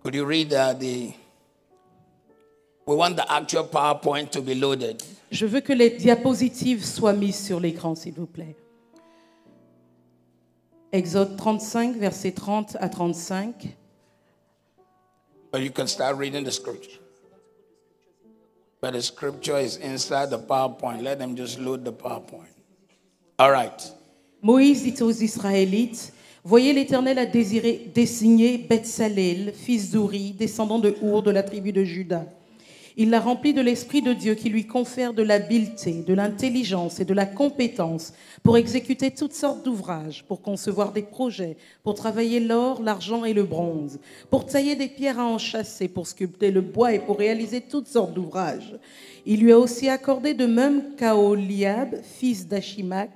Could you read we want the actual PowerPoint to be loaded. Je veux que les diapositives soient mises sur l'écran, s'il vous plaît. Exode 35, versets 30 à 35. But you can start reading the scripture. But the scripture is inside the PowerPoint. Let them just load the PowerPoint. All right. Moïse dit aux Israélites, « Voyez, l'Éternel a désigné Betsalel, fils d'Ouri, descendant de Our de la tribu de Juda. Il l'a rempli de l'Esprit de Dieu qui lui confère de l'habileté, de l'intelligence et de la compétence pour exécuter toutes sortes d'ouvrages, pour concevoir des projets, pour travailler l'or, l'argent et le bronze, pour tailler des pierres à enchâsser, pour sculpter le bois et pour réaliser toutes sortes d'ouvrages. Il lui a aussi accordé de même qu'Aholiab, fils d'Achimac,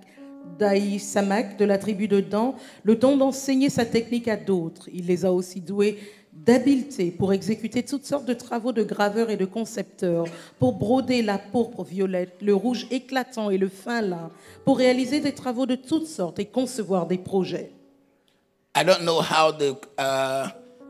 d'Aïsamak de la tribu de Dan, le don d'enseigner sa technique à d'autres. Il les a aussi doués d'habileté pour exécuter toutes sortes de travaux de graveurs et de concepteurs, pour broder la pourpre violette, le rouge éclatant et le fin lin, pour réaliser des travaux de toutes sortes et concevoir des projets. I don't know how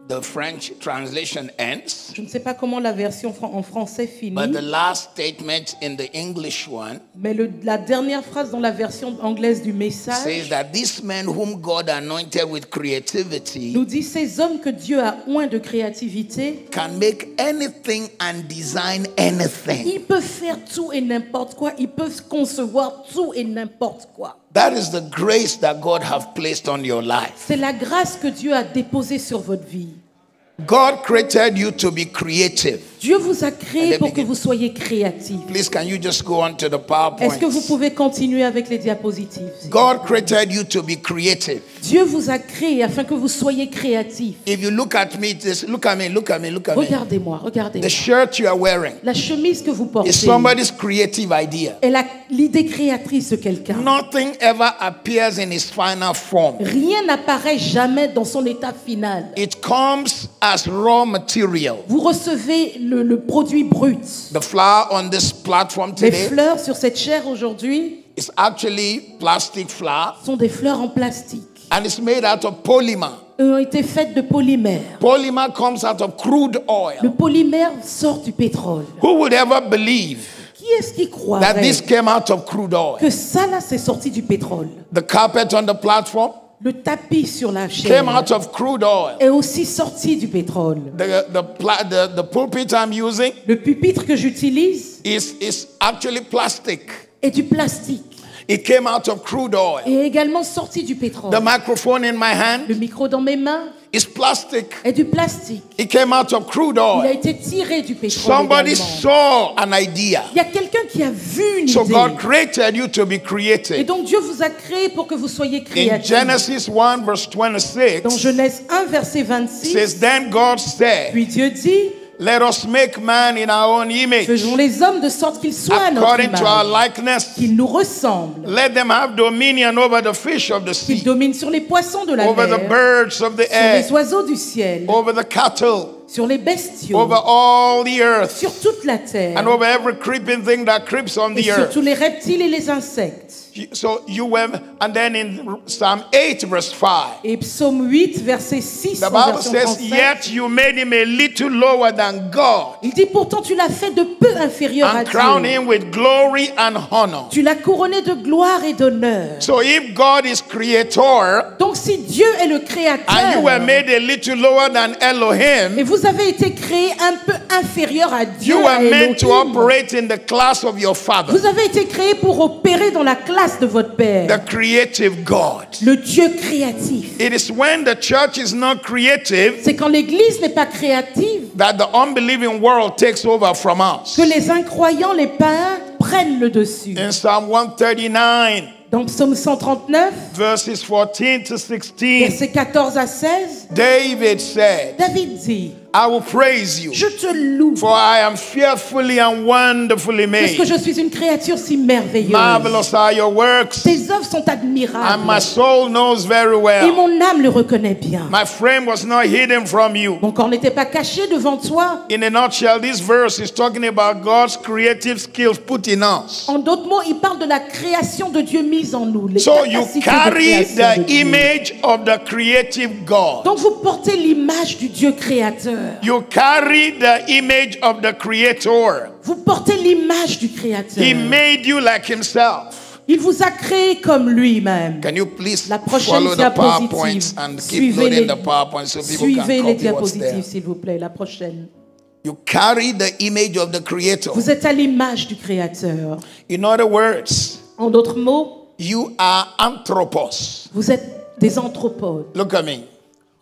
the French translation ends. Je ne sais pas comment la version en français finit, But the last statement in the English one mais la dernière phrase dans la version anglaise du says message that these men whom God anointed with creativity nous dit ces hommes que Dieu a oints de créativité, can make anything and design anything. ils peuvent faire tout et n'importe quoi, ils peuvent concevoir tout et n'importe quoi. That is the grace that God have placed on your life. C'est la grâce que Dieu a déposée sur votre vie. God created you to be creative. Dieu vous a créé pour que vous soyez créatifs. Please, can you just go on to the Est-ce que vous PowerPoint? pouvez continuer avec les diapositives? God created you to be creative. Dieu vous a créé afin que vous soyez créatifs. If you look at me, just look at me, look at me, look at me. Regardez-moi, regardez-moi. The shirt you are wearing La chemise que vous portez is somebody's creative idea. est l'idée créatrice de quelqu'un. Nothing ever appears in its final form. Rien n'apparaît jamais dans son état final. It comes as raw material. Vous recevez le produit brut. The flower on this platform Les today fleurs sur cette chair aujourd'hui is actually plastic flower, sont des fleurs en plastique. and it's made out of polymer. Elles ont été faites de polymère. Polymer comes out of crude Le oil. polymère sort du pétrole. Who would ever believe Qui est-ce qui that croirait this came out of crude oil? que ça là c'est sorti du pétrole? The carpet on the platform Le tapis sur la chair came out of crude oil. est aussi sorti du pétrole. The pulpit I'm using Le pupitre que j'utilise is actually plastic. est du plastique It came out of crude oil. et est également sorti du pétrole. The microphone in my hand Le micro dans mes mains is plastic. est du plastique. It came out of crude Il a oil. été tiré du pétrole Somebody également. saw an idea. Il y a quelqu'un qui a vu une So idée. God created you to be Et creative. donc Dieu vous a créé pour que vous soyez In créatifs. Genesis 1 verse Dans 26, Genèse 1 verset it 26, says, Then God said, puis Dieu dit, let us make man in our own image, faisons les hommes de sorte qu'ils soient à notre according to our image, likeness. qu'ils nous ressemblent, Let them have dominion over the fish of the qu'ils sea, dominent sur les poissons de la over the mer, birds of the sur air, les oiseaux du ciel, over the cattle, sur les bestiaux, over all the earth, sur toute la terre, and over every creeping thing that creeps on et the sur earth. tous les reptiles et les insectes. So you went, and then in Psalm 8 verse 5, Et Psaume 8, verset 6, the en Bible version says, française, yet you made him a little lower than God, il dit pourtant tu l'as fait de peu inférieur à and crowned Dieu. him with glory and honor. Tu l'as couronné de gloire et d'honneur. So if God is creator, Donc si Dieu est le and you créateur, were made a little lower than et Elohim, vous avez été créé un peu inférieur à Dieu, you à were meant to Elohim. operate in the class of your Father, Vous avez été créé pour opérer dans la classe de votre Père, the creative God. le Dieu créatif. It is when the church is not creative C'est quand l'Église n'est pas créative that the unbelieving world takes over from us. que les incroyants, les païens, prennent le dessus. In Psalm 139, Dans Psaume 139, verses 14 to 16, versets 14 à 16, David said, David dit, I will praise you. Je te loue. For I am fearfully and wonderfully Parce made. que je suis une créature si merveilleuse. Marvelous are your works, Tes œuvres sont admirables. and my soul knows very Et well. mon âme le reconnaît bien. My frame was not hidden from you. Mon corps n'était pas caché devant toi. In a nutshell, this verse is talking about God's creative skills put in us. En d'autres mots, il parle de la création de Dieu mise en nous. Les So you capacités de carry création de the Dieu. image of the creative God. Donc vous portez l'image du Dieu créateur. You carry the image of the Creator. Vous portez l'image du créateur. He made you like himself. Il vous a créé comme lui-même. Can you please La prochaine follow the diapositive. PowerPoints and keep Suivez loading les, the PowerPoint so people suivez can les copy what's diapositives, there. s'il vous plaît. La prochaine. You carry the image of the Creator. Vous êtes à l'image du créateur. In other words, En d'autres mots, you are anthropos. vous êtes des anthropodes. Look at me.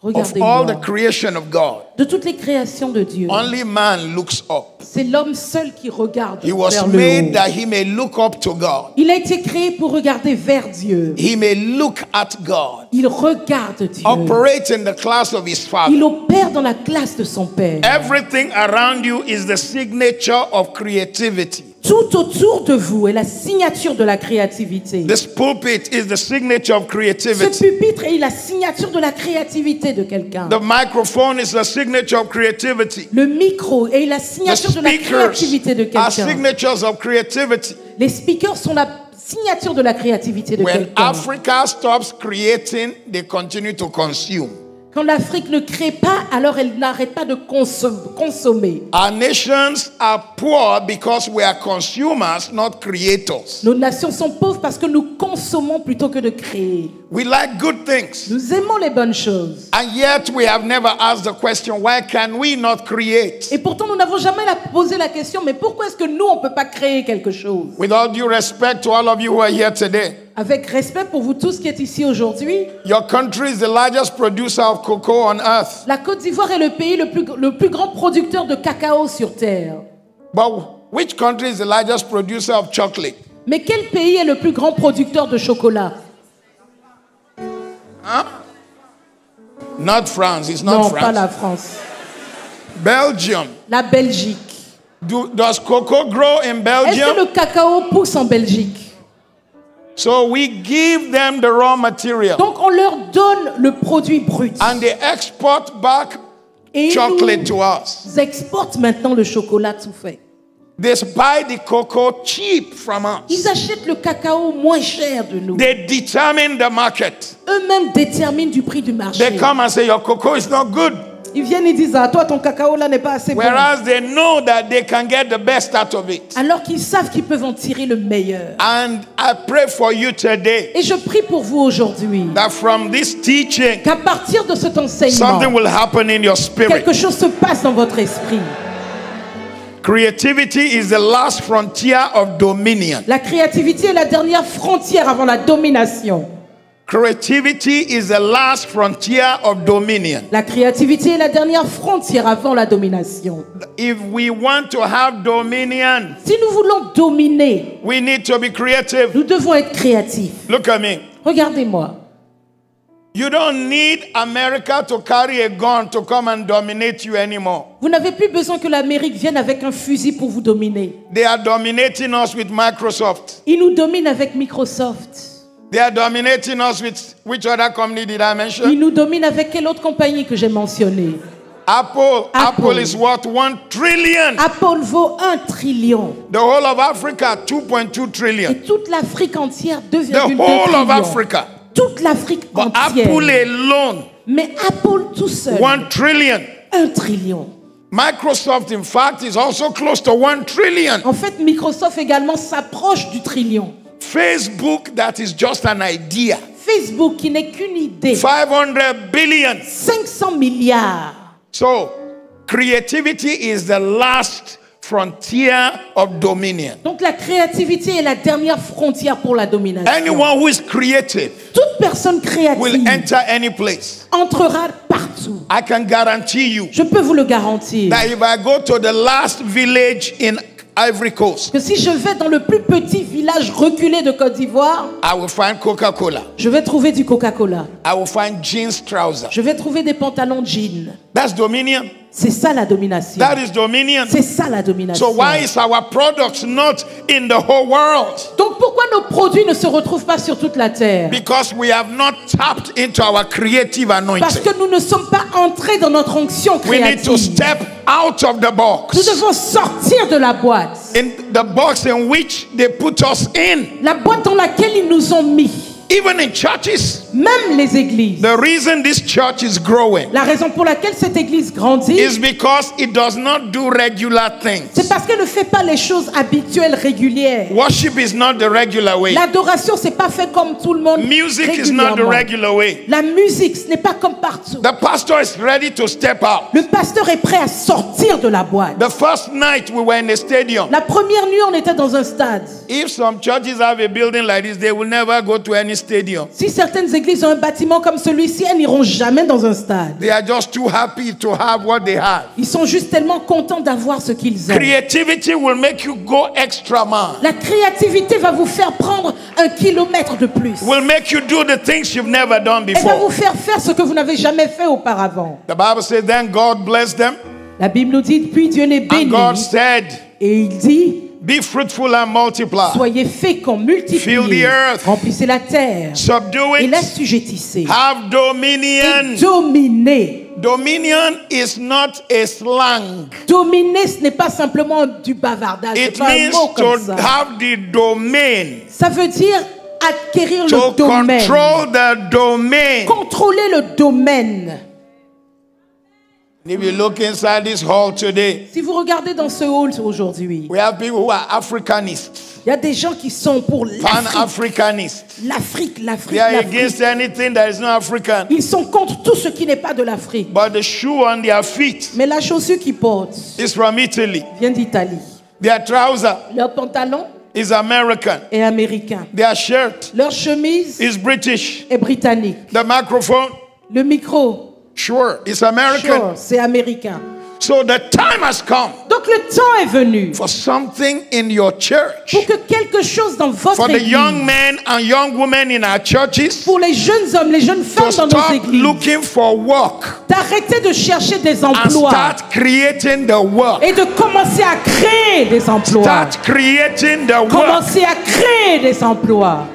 Of all Regardez-moi. the creation of God, De toutes les créations de Dieu, only man looks up. c'est l'homme seul qui regarde He was vers le made haut. that he may look up to God. Il a été créé pour regarder vers Dieu. He may look at God. Il regarde Dieu. Operate in the class of his Il Father. opère dans la classe de son Père. Everything around you is the signature of creativity. Tout autour de vous est la signature de la créativité. This pulpit is the signature of Ce creativity. pupitre est la signature de la créativité de quelqu'un. The microphone is the signature of creativity. Le micro est la The signature de la speakers créativité de are quelqu'un. signatures of creativity. Les speakers sont la signature de la créativité de When quelqu'un. Africa stops creating, they continue to consume. Quand l'Afrique ne crée pas, alors elle n'arrête pas de consommer. Our nations are poor because we are consumers, not creators. Nos nations sont pauvres parce que nous consommons plutôt que de créer. We like good things. Nous aimons les bonnes choses. And yet we have never asked the question, why can we not create? Et pourtant, nous n'avons jamais posé la question, mais pourquoi est-ce que nous, on ne peut pas créer quelque chose? With all due respect to all of you who are here today, Avec respect pour vous tous qui êtes ici aujourd'hui, your country is the largest producer of cocoa on earth. la Côte d'Ivoire est le pays le plus grand producteur de cacao sur Terre. But which country is the largest producer of chocolate? Mais quel pays est le plus grand producteur de chocolat? Not France. It's not Non, France. pas la France. Belgium. La Belgique. Does cocoa grow in Est-ce Belgium? que le cacao pousse en Belgique? So we give them the raw material. Donc on leur donne le produit brut. And they export back Et ils chocolate to us. nous exportent maintenant le chocolat tout fait. They buy the cocoa cheap from us. Ils achètent le cacao moins cher de nous. They determine the market. Eux-mêmes déterminent du prix du marché. They come and say, your cocoa is not good. Ils viennent et disent, ah, toi ton cacao là n'est pas assez bon. Whereas they know that they can get the best out of it. Alors qu'ils savent qu'ils peuvent en tirer le meilleur. And I pray for you today Et je prie pour vous aujourd'hui that from this teaching, qu'à partir de cet enseignement, something will happen in your spirit. quelque chose se passe dans votre esprit. Creativity is the last frontier of dominion. La créativité est la dernière frontière avant la domination. Creativity is the last frontier of dominion. La créativité est la dernière frontière avant la domination. If we want to have dominion, Si nous voulons dominer, we need to be creative. nous devons être créatifs. Look at me. Regardez-moi. You don't need America to carry a gun to come and dominate you anymore. Vous n'avez plus besoin que l'Amérique vienne avec un fusil pour vous dominer. They are dominating us with Microsoft. Ils nous dominent avec Microsoft. They are dominating us with, which other company did I mention? Ils nous dominent avec quelle autre compagnie que j'ai mentionnée? Apple is worth 1 trillion. Apple vaut 1 trillion. The whole of Africa, 2.2 trillion. Et toute l'Afrique entière, 2,2 The whole trillions. of Africa. Toute l'Afrique But entière. Apple alone, Mais Apple tout seul, 1 trillion. 1 trillion. Microsoft, in fact, is also close to 1 trillion. En fait, Microsoft également s'approche du trillion. Facebook, that is just an idea. Facebook, qui n'est qu'une idée. 500 billion. 500 milliards. So, creativity is the last frontier of dominion. Donc la créativité est la dernière frontière pour la domination. Anyone who is creative Toute personne will créative enter any place. entrera partout. I can guarantee you Je peux vous le garantir. that if I go to the last village in Ivory Coast, Que si je vais dans le plus petit village reculé de Côte d'Ivoire, I will find Coca-Cola. je vais trouver du Coca-Cola. I will find jeans trousers. Je vais trouver des pantalons jeans. That's dominion. C'est ça la domination. That is dominion. C'est ça la domination. So why is our products not in the whole world? Donc pourquoi nos produits ne se retrouvent pas sur toute la terre? Because we have not tapped into our creative Parce anointing. que nous ne sommes pas entrés dans notre onction We need to créative. step out of the Nous box. devons sortir de la boîte. In the box in which they put us in. La boîte dans laquelle ils nous ont mis. Even in churches. Même les églises. The reason this church is growing La raison pour laquelle cette église grandit, is because it does not do regular things. c'est parce qu'elle ne fait pas les choses habituelles, régulières. Worship is not the regular way. L'adoration, c'est pas fait comme tout le monde. Music is not the régulièrement. regular way. La musique, ce n'est pas comme partout. The pastor is ready to step out. Le pasteur est prêt à sortir de la boîte. The first night we were in the stadium. La première nuit, on était dans un stade. If some churches have a building like this, they will never go to any stadium. Si certaines églises ont un bâtiment comme celui-ci, elles n'iront jamais dans un stade. They are just too happy to have what they have. Ils sont juste tellement contents d'avoir ce qu'ils ont. Creativity will make you go extra mile. La créativité va vous faire prendre 1 kilomètre de plus. Will make you do the things you've never done Elle va vous before. faire ce que vous n'avez jamais fait auparavant. The Bible says, then God blessed them, La Bible nous dit, puis Dieu les and bénit. God said, Et il dit, be fruitful and multiply. soyez féconds, Fill multipliez, the earth. remplissez la terre Subdue et it. l'assujettissez. Have Et dominion. dominez. Dominion is not a slang. Dominer, ce n'est pas simplement du bavardage. C'est It pas un means mot comme to ça. have the domain. Ça veut dire acquérir To le domaine. control the domain. Contrôler le domaine. If you look inside this hall today, Si vous regardez dans ce hall aujourd'hui, we have people who are Africanists, il y a des gens qui sont pour l'Afrique. Pan-Africanists. L'Afrique, l'Afrique, They are l'Afrique. against anything that is not African. Ils sont contre tout ce qui n'est pas de l'Afrique. But the shoe on their feet Mais la chaussure qu'ils portent is from Italy. vient d'Italie. Their trouser Leur pantalon is American. est américain. Their shirt Leur chemise is British. est britannique. The microphone, Le micro, sure, is American. sure, c'est américain. So the time has come Donc le temps est venu for something in your church. pour que quelque chose dans votre For the église, young men and young women in our churches pour les jeunes hommes, les jeunes to femmes dans nos stop églises, looking for work d'arrêter de chercher des and emplois start creating the work. et de commencer à créer des emplois. Start creating the work. Commencer à créer des emplois.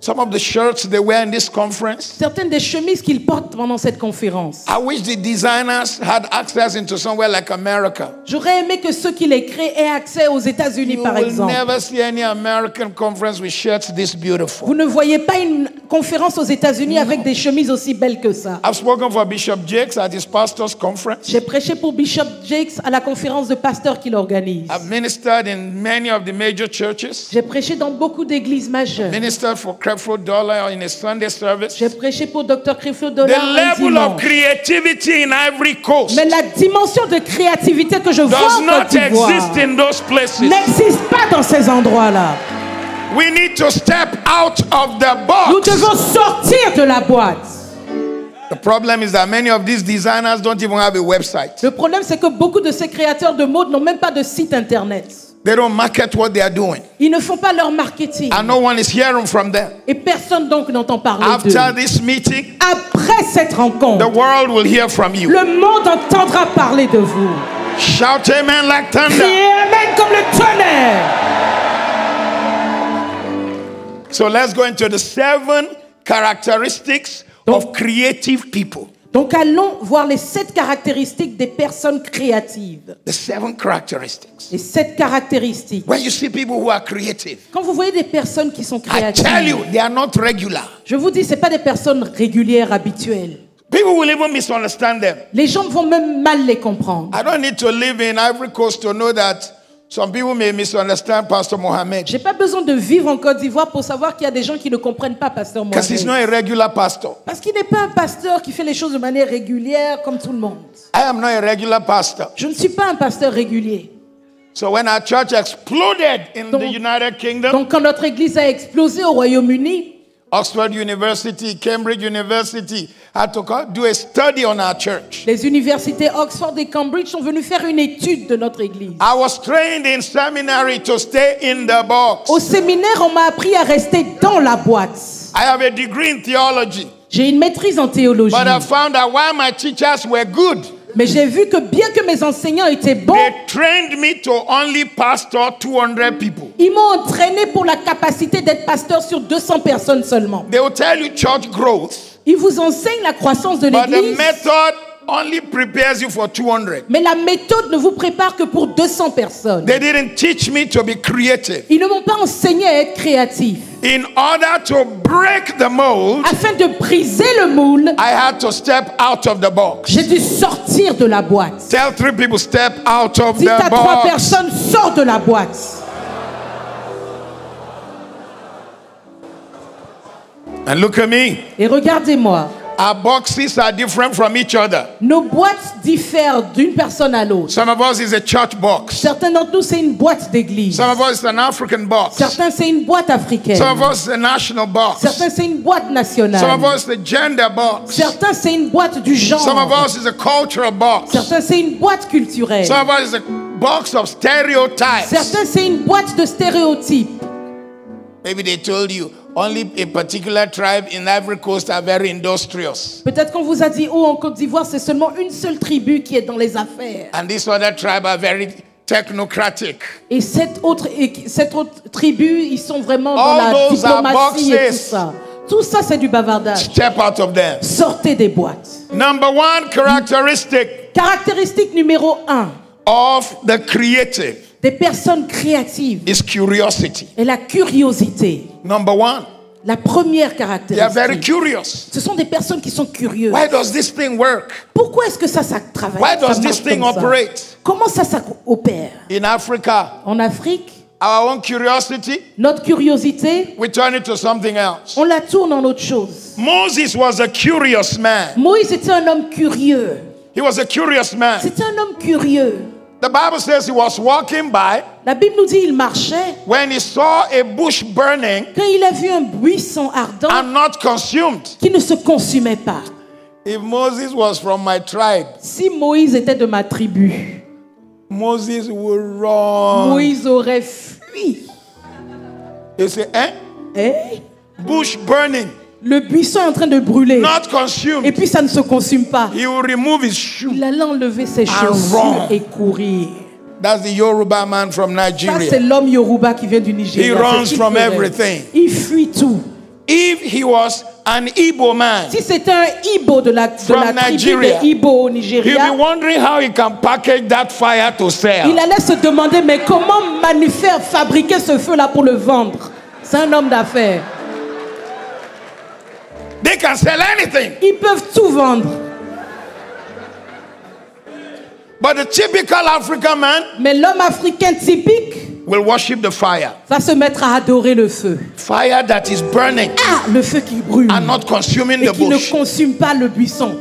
Some of the shirts they wear in this conference, Certaines des chemises qu'ils portent pendant cette conférence. I wish the designers had access into somewhere like America. J'aurais aimé que ceux qui les créent aient accès aux États-Unis, You par will exemple. never see any American conference with shirts this beautiful. Vous ne voyez pas une conférence aux États-Unis avec des chemises aussi belles que ça. I've spoken for Bishop Jakes at his pastor's conference. J'ai prêché pour Bishop Jakes à la conférence de pasteurs qu'il organise. I've ministered in many of the major churches. J'ai prêché dans beaucoup d'églises majeures. Ministered for Creflo Dollar in a Sunday service. J'ai prêché pour Dr. Creflo The Dollar un level of dimanche. creativity in Ivory Coast Mais la dimension de créativité que je vois does en not Côte d'Ivoire exist in those places. n'existe pas dans ces endroits-là. We need to step out of the Nous box. devons sortir de la boîte. The problem is that many of these designers don't even have a website. Le problème, c'est que beaucoup de ces créateurs de mode n'ont même pas de site internet. They don't market what they are doing. Ils ne font pas leur marketing. And no one is hearing from them. Et personne donc n'entend parler d'eux. After this meeting, Après cette rencontre, the world will hear from you. le monde entendra parler de vous. Shout amen like thunder. Criez Amen comme le tonnerre. So let's go into the 7 characteristics of creative people. Donc allons voir les 7 caractéristiques des personnes créatives. The 7 characteristics. Les 7 caractéristiques. When you see people who are creative, Quand vous voyez des personnes qui sont I tell créatives, you, they are not regular. je vous dis, ce n'est pas des personnes régulières, habituelles. People will even misunderstand them. Les gens vont même mal les comprendre. I don't need to live in Ivory Coast to know that some people may misunderstand Pastor Mohammed. J'ai pas besoin de vivre en Côte d'Ivoire pour savoir qu'il y a des gens qui ne comprennent pas Pasteur Because he's not Mohamed. a regular pastor. Parce qu'il n'est pas un pasteur qui fait les choses de manière régulière comme tout le monde. I am not a regular pastor. Je ne suis pas un pasteur régulier. So when our church exploded in Donc- the United Kingdom, Donc quand notre église a explosé au Royaume-Uni, Oxford University, Cambridge University had to do a study on our church. les universités Oxford et Cambridge sont venues faire une étude de notre église. I was trained in seminary to stay in the box. Au séminaire, on m'a appris à rester dans la boîte. I have a degree in theology. J'ai une maîtrise en théologie. But I found that while my teachers were good, Mais j'ai vu que bien que mes enseignants étaient bons, they trained me to only pastor 200 people. ils m'ont entraîné pour la capacité d'être pasteur sur 200 personnes seulement. They will tell you church growth, Ils vous enseignent la croissance de but the l'église, method only prepares you for 200. mais la méthode ne vous prépare que pour 200 personnes. They didn't teach me to be creative. Ils ne m'ont pas enseigné à être créatif. In order to break the mold, Afin de briser le moule, I had to step out of the box. j'ai dû sortir de la boîte. Tell 3 people, step out of Dites the à 3 box. personnes, sors de la boîte. And look at me. Et regardez-moi, Our boxes are different from each other. nos boîtes diffèrent d'une personne à l'autre. Some of us is a church box. Certains d'entre nous, c'est une boîte d'église. Some of us is an African box. Certains, c'est une boîte africaine. Some of us is a national box. Certains, c'est une boîte Some of nationale. us is a gender box. Certains, c'est une boîte du Some of genre. us is a cultural box. Certains, c'est une boîte culturelle. Some of us is a box of stereotypes. Certains, c'est une boîte de stéréotypes. Maybe they told you only a particular tribe in Ivory Coast are very industrious. Peut-être qu'on vous a dit, oh, en Côte d'Ivoire, c'est seulement une seule tribu qui est dans les affaires. And this other tribe are very technocratic. Et cette autre tribu, ils sont vraiment dans All la those are diplomatie et tout boxes. ça. Tout ça, c'est du bavardage. Step out of them. Sortez des boîtes. Number one characteristic Caractéristique numéro 1 of the creative des personnes créatives is curiosity. est la curiosité. Number one, La première they are very caractéristique. curious. Ce sont des personnes qui sont curieuses. Why does this thing work? Pourquoi est-ce que ça travaille? Why does ça marche this thing comme ça? operate? Comment ça opère? In Africa, En Afrique, our own curiosity, notre curiosité, we turn it to something else. on la tourne en autre chose. Moses was a curious man. Moïse était un homme curieux. He was a curious man. C'était un homme curieux. The Bible says he was walking by La Bible nous dit il marchait. when he saw a bush burning Quand il a vu un buisson ardent and not consumed. qui ne se consumait pas. If Moses was from my tribe, Si Moïse était de ma tribu, Moses would run. Moïse aurait fui. You say, eh? Eh? Bush burning, Le buisson est en train de brûler. not Et consumed. puis ça ne se consume pas. He will remove his shoe. Il allait enlever ses chaussures run. et courir. That's the Yoruba man from Ça, c'est Nigeria. l'homme Yoruba qui vient du Nigeria. He runs C'est ce qu'il from ferait. everything. Il fuit tout. If he was an Igbo man, Si c'était un Ibo de la From tribu Nigeria, des Ibo au he'll Nigeria, be wondering how he can package that fire to il sell. allait se demander, mais comment fabriquer ce feu-là pour le vendre? C'est un homme d'affaires. They can sell anything. Ils peuvent tout vendre. But the typical African man Mais l'homme africain typique will worship the fire. va se mettre à adorer le feu. Fire that is burning Ah, le feu qui brûle and not consuming et the qui ne bush. consume pas le buisson.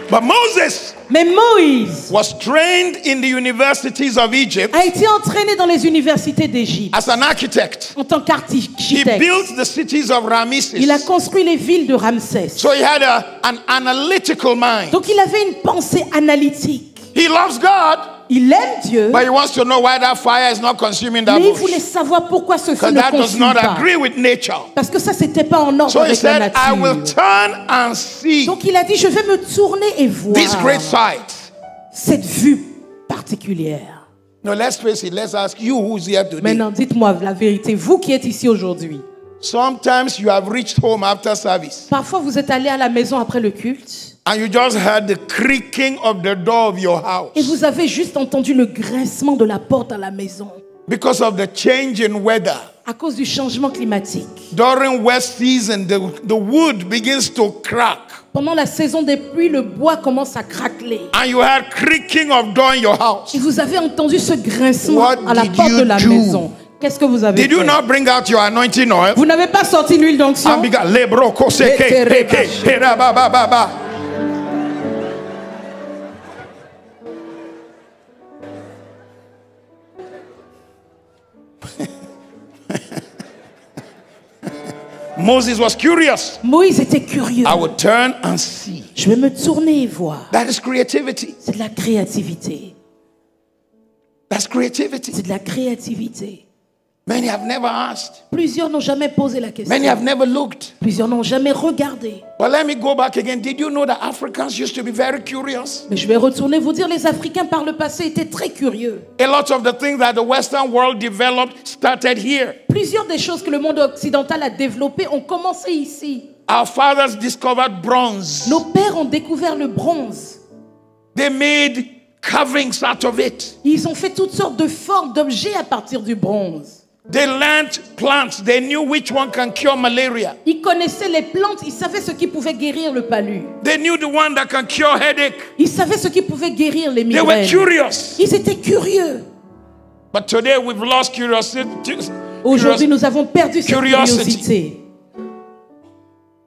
But Moses Mais Moïse was trained in the universities of Egypt a été entraîné dans les universités d'Égypte as an architect. en tant He qu'architecte. built the cities of Ramesses. Il a construit les villes de Ramsès. So he had an analytical mind. Donc il avait une pensée analytique. He loves God, Il aime Dieu, but he wants to know why that fire is not consuming that mais il bush. voulait savoir pourquoi ce feu Because ne that does consume not pas. agree with nature. Parce que ça, c'était pas en ordre So he avec la said, I will nature. turn and see Donc il a dit, je vais me tourner et voir this great sight. cette vue particulière. No, let's face it. Let's ask you who's here today. Maintenant, dites-moi la vérité, vous qui êtes ici aujourd'hui. Sometimes you have reached home after service Parfois, vous êtes allé à la maison après le culte and you just heard the creaking of the door of your house et vous avez juste entendu le grincement de la porte à la maison because of the change in weather. à cause du changement climatique. During wet season, the wood begins to crack. Pendant la saison des pluies, le bois commence à craqueler. And you heard creaking of door in your house. Et vous avez entendu ce grincement What à la did porte you de la do? maison. Qu'est-ce que vous avez Did you fait? not bring out your anointing oil? Vous n'avez pas sorti l'huile d'onction? And began, lebro koseke, heke, hera, ba, ba, ba, ba. Moses was curious. Moïse était curieux. I would turn and see. Je vais me tourner et voir. That is creativity. C'est de la créativité. That's That's creativity. C'est de la créativité. Many have never asked. Plusieurs n'ont jamais posé la question. Many have never looked. Plusieurs n'ont jamais regardé. But let me go back again. Did you know that Africans used to be very curious? Mais je vais retourner vous dire, les Africains par le passé étaient très curieux. A lot of the things that the Western world developed started here. Plusieurs des choses que le monde occidental a développées ont commencé ici. Our fathers discovered bronze. Nos pères ont découvert le bronze. They made carvings out of it. Ils ont fait toutes sortes de formes d'objets à partir du bronze. They learned plants. They knew which one can cure malaria. Ils connaissaient les plantes, ils savaient ce qui pouvait guérir le palu. They knew the one that can cure headache. Ils savaient ce qui pouvait guérir les They were migraines. curious. Ils étaient curieux. But today we've lost curiosity. Aujourd'hui, nous avons perdu cette Curiosity. curiosité.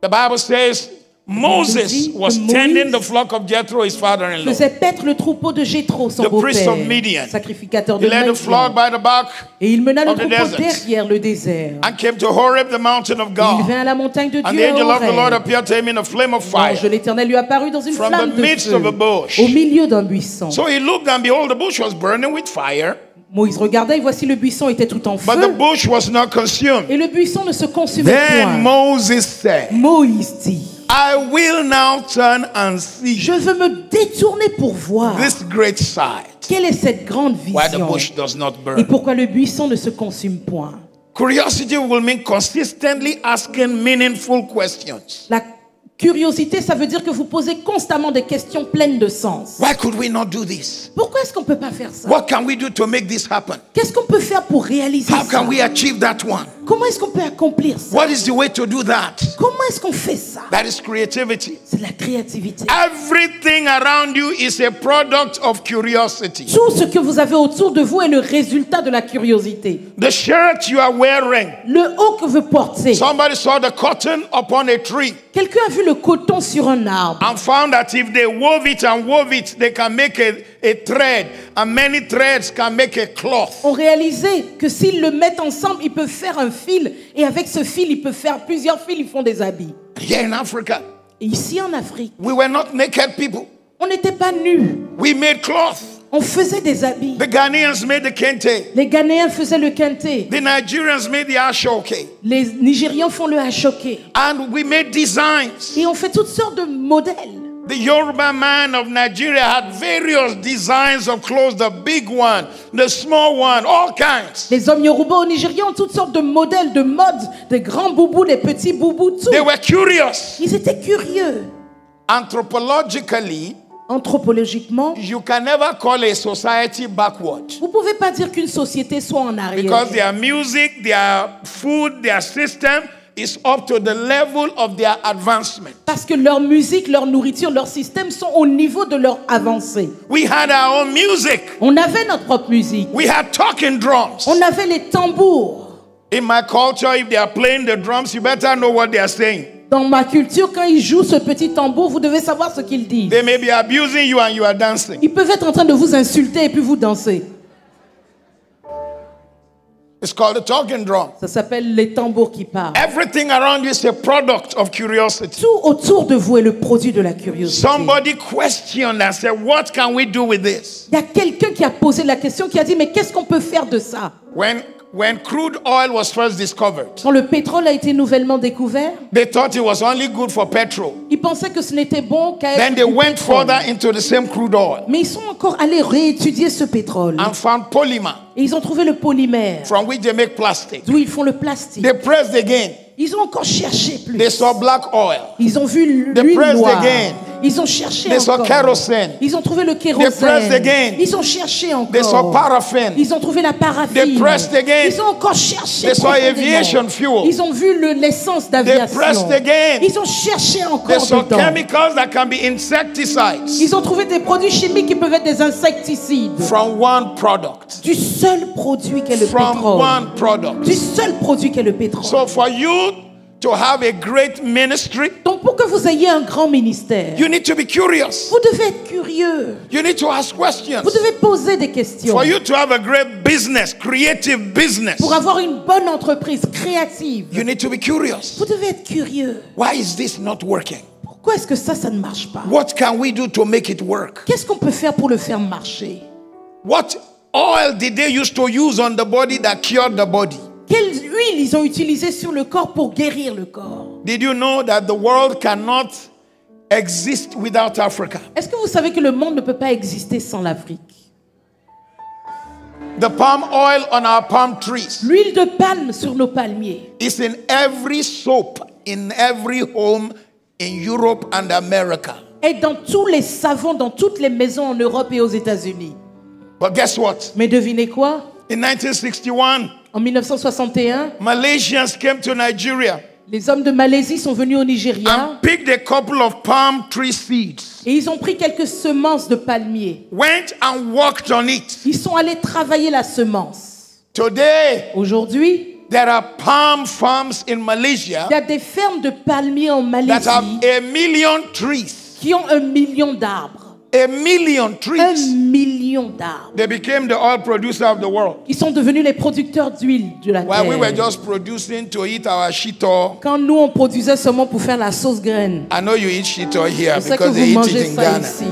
The Bible says Moses was Moïse tending the flock of Jethro, his father-in-law. Faisait paître le troupeau de Jéthro, son The priest of beau-père, Midian. sacrificateur He de led the flock Midian. by the back Et il mena le of the troupeau desert. derrière le désert. and came to Horeb, the mountain of Il God. vint à la montagne de And Dieu the à angel of the Lord Horeb. appeared to him in a flame of fire L'ange de l'Éternel lui apparut dans une from flamme the de midst feu, of a bush. au milieu d'un buisson. So he looked, and behold, the bush was burning with fire, Moïse regardait et voici le buisson était tout en but the feu bush was not consumed. et le buisson ne se consumait Then point. Moses said, Moïse dit, I will now turn and see je veux me détourner pour voir this great sight, quelle est cette grande why the vision bush does not et burn. pourquoi le buisson ne se consume point. Curiosity will mean consistently asking meaningful questions. La curiosité, ça veut dire que vous posez constamment des questions pleines de sens. Why could we not do this? Pourquoi est-ce qu'on ne peut pas faire ça? What can we do to make this happen? Qu'est-ce qu'on peut faire pour réaliser How ça? can we achieve that one? Comment est-ce qu'on peut accomplir ça? What is the way to do that? Comment est-ce qu'on fait ça? That is creativity. C'est de la créativité. Everything around you is a product of curiosity. Tout ce que vous avez autour de vous est le résultat de la curiosité. The shirt you are wearing, Le haut que vous portez. somebody saw the cotton upon a tree Quelqu'un a vu le coton sur un arbre and found that if they wove it, they can make a thread, and many threads can make a cloth. ont réalisé que s'ils le mettent ensemble, ils peuvent faire un fil. Et avec ce fil, ils peuvent faire plusieurs fils, ils font des habits. Here in Africa, Et ici en Afrique, we were not naked people. on n'était pas nus. We made cloth. On faisait des habits. The Ghanaians made the kente. Les Ghanéens faisaient le kente. The Nigerians made the ashoke. Les Nigérians font le ashoke. And we made designs. Et on fait toutes sortes de modèles. The Yoruba man of Nigeria had various designs of clothes, the big one, the small one, all kinds. Les hommes Yoruba au Nigeria ont toutes sortes de modèles, de modes, des grands boubous, des petits boubous, tout. They were curious. Ils étaient curieux. Anthropologically, Anthropologiquement, you can never call a society backward vous ne pouvez pas dire qu'une société soit en arrière. because their music, their food, their system is up to the level of their advancement. Parce que leur musique, leur nourriture, leur système sont au niveau de leur avancée. We had our own music. On avait notre propre musique. We had talking drums. On avait les tambours. In my culture, if they are playing the drums, you better know what they are saying. Dans ma culture, quand ils jouent ce petit tambour, vous devez savoir ce qu'ils disent. They may be abusing you and you are dancing. Ils peuvent être en train de vous insulter et puis vous dansez. It's called the talking drum. Ça s'appelle les tambours qui parlent. Everything around you is a product of curiosity. Tout autour de vous est le produit de la curiosité. Somebody questioned and said, what can we do with this? Il y a quelqu'un qui a posé la question, qui a dit, mais qu'est-ce qu'on peut faire de ça? When crude oil was first discovered, Quand le pétrole a été nouvellement découvert, they thought it was only good for petrol. ils pensaient que ce n'était bon qu'à Then être they du went pétrole. further into the same crude oil Mais ils sont encore allés réétudier ce pétrole. and found polymer Et ils ont trouvé le polymère, from which they make plastic. d'où ils font le plastique. They pressed again. Ils ont encore cherché plus. They saw black oil. Ils ont vu They l'huile pressed noire. again. Ils ont cherché They saw encore. kerosene. Ils ont trouvé le pressed kérosène. again. Ils ont cherché They saw encore. paraffin. Ils ont trouvé la paraffine. They pressed again. Ils ont encore cherché. They saw profondément. aviation fuel. Ils ont vu l'essence They d'aviation. pressed again. Ils ont cherché They encore saw dedans. chemicals that can be insecticides Ils ont trouvé des produits chimiques qui peuvent être des insecticides. from one product. Du seul produit qu'est le From pétrole. one product. Du seul produit qu'est le pétrole. So for you to have a great ministry, Donc pour que vous ayez un grand ministère, you need to be curious. vous devez être curieux. You need to ask questions. Vous devez poser des questions. For you to have a great business, creative business, Pour avoir une bonne entreprise créative, you need to be curious. vous devez être curieux. Why is this not working? Pourquoi est-ce que ça ne marche pas? What can we do to make it work? Qu'est-ce qu'on peut faire pour le faire marcher? What oil did they used to use on the body that cured the body? Quelle huile ils ont utilisé sur le corps pour guérir le corps? Did you know that the world cannot exist without Africa? Est-ce que vous savez que le monde ne peut pas exister sans l'Afrique? The palm oil on our palm trees L'huile de palme sur nos palmiers is in every soap, in every home in Europe and America. est dans tous les savons, dans toutes les maisons en Europe et aux États-Unis. But guess what? Mais devinez quoi? In 1961, En 1961, Malaysians came to Nigeria les hommes de Malaisie sont venus au Nigeria and picked a couple of palm tree seeds, et ils ont pris quelques semences de palmiers. went and worked on it. Ils sont allés travailler la semence. Today, Aujourd'hui, there are palm farms in Malaysia il y a des fermes de palmiers en that have Malaisie 1 million trees. qui ont 1 million d'arbres. 1 million 1 trees. million d'arbres. They became the oil producer of the world. Ils sont devenus les producteurs d'huile de la While we were terre. just producing to eat our shito. Quand nous, on produisait seulement pour faire la sauce graine. I know you eat shito here Je sais que because they vous eat it mangez in ça Ghana. ici.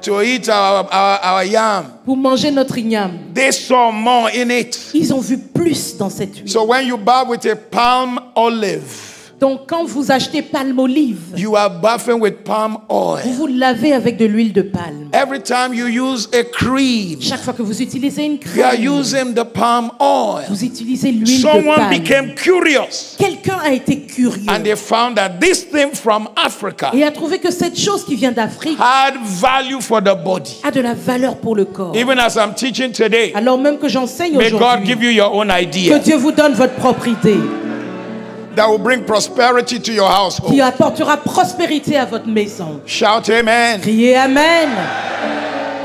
To eat our yam. Pour manger notre igname. They saw more in it. Ils ont vu plus dans cette huile. So when you buy with a palm olive, Donc quand vous achetez palme-olive, you are buffing with palm vous oil. vous lavez avec de l'huile de palme. Every time you use a cream, Chaque fois que vous utilisez une you are crème, using the palm oil. vous utilisez l'huile de Someone palme. became curious Quelqu'un a été curieux and they found that this thing from Africa et a trouvé que cette chose qui vient d'Afrique had value for the body. a de la valeur pour le corps. Even as I'm teaching today, Alors même que j'enseigne may God aujourd'hui, give you your own que idea Dieu vous donne votre propre idée that will bring prosperity to your household. qui apportera prospérité à votre maison. Shout amen. Criez Amen.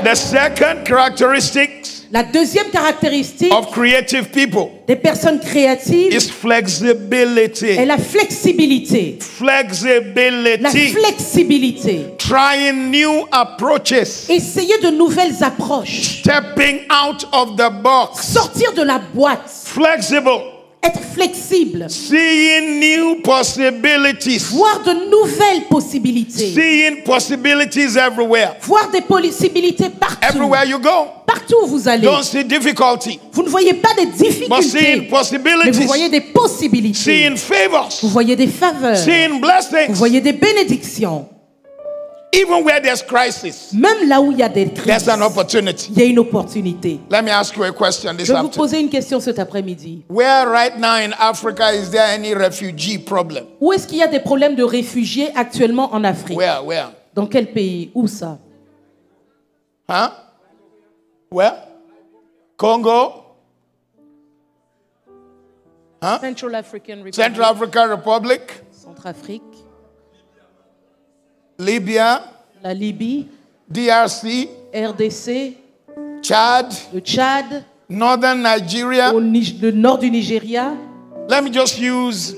The second characteristic La deuxième caractéristique of creative people des personnes créatives is flexibility. est la flexibilité. La Flexibility. flexibilité. Trying new approaches. Essayer de nouvelles approches. Stepping out of the box. Sortir de la boîte. Flexible. Être flexible. Seeing new possibilities. Voir de nouvelles possibilités. Seeing possibilities everywhere. Voir des possibilités partout. Everywhere you go. Partout où vous allez. Don't see difficulty, Vous ne voyez pas des but seeing difficultés, mais vous possibilities. voyez des possibilités. Seeing favors. Vous voyez des faveurs. Seeing Vous blessings. voyez des bénédictions. Even where there's crisis, Même là où il y a des crises, there's an opportunity. il y a une opportunité. Let me ask you a question this Je vais vous afternoon. poser une question cet après-midi. Where right now in Africa is there any refugee problem? Où est-ce qu'il y a des problèmes de réfugiés actuellement en Afrique? Where? Dans quel pays? Où ça? Huh? Where? Congo? Huh? Central African Republic. Central African Republic? Centrafrique, Libya? la Libye, DRC? RDC, Chad? le Tchad, Northern Nigeria? le nord du Nigeria. Let me just use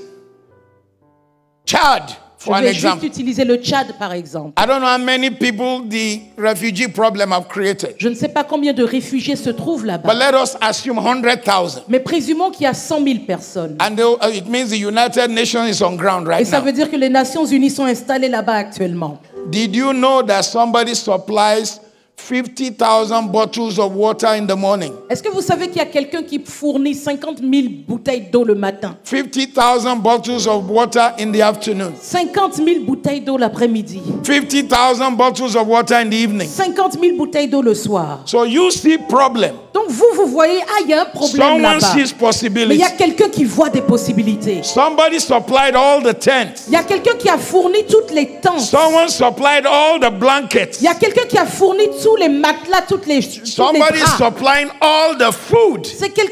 Chad Je for an vais juste example. utiliser le Tchad par exemple. I don't know how many people the refugee problem have created, Je ne sais pas combien de réfugiés se trouvent but là-bas. let us assume 100,000. Mais présumons qu'il y a 100 000 personnes. And it means the United Nations is on ground Et right ça now. veut dire que les Nations Unies sont installées là-bas actuellement. Did you know that somebody supplies 50,000 bottles of water in the morning? Est-ce que vous savez qu'il y a quelqu'un qui fournit 50 000 bouteilles d'eau le matin? 50,000 bottles of water in the afternoon. 50 000 bouteilles d'eau l'après-midi. 50,000 bottles of water in the evening. 50 000 bouteilles d'eau le soir. So you see problem. Donc vous voyez, il y a un problème Someone là-bas. sees Mais il y possibilities. a quelqu'un qui voit des possibilités. Somebody supplied all the tents. Il y a quelqu'un qui a fourni toutes les tentes. Someone supplied all the blankets. Il y a quelqu'un qui a fourni tous les matelas, tous les Somebody is draps. supplying all the food.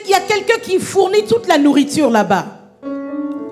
Il y a quelqu'un qui fournit toute la nourriture là-bas.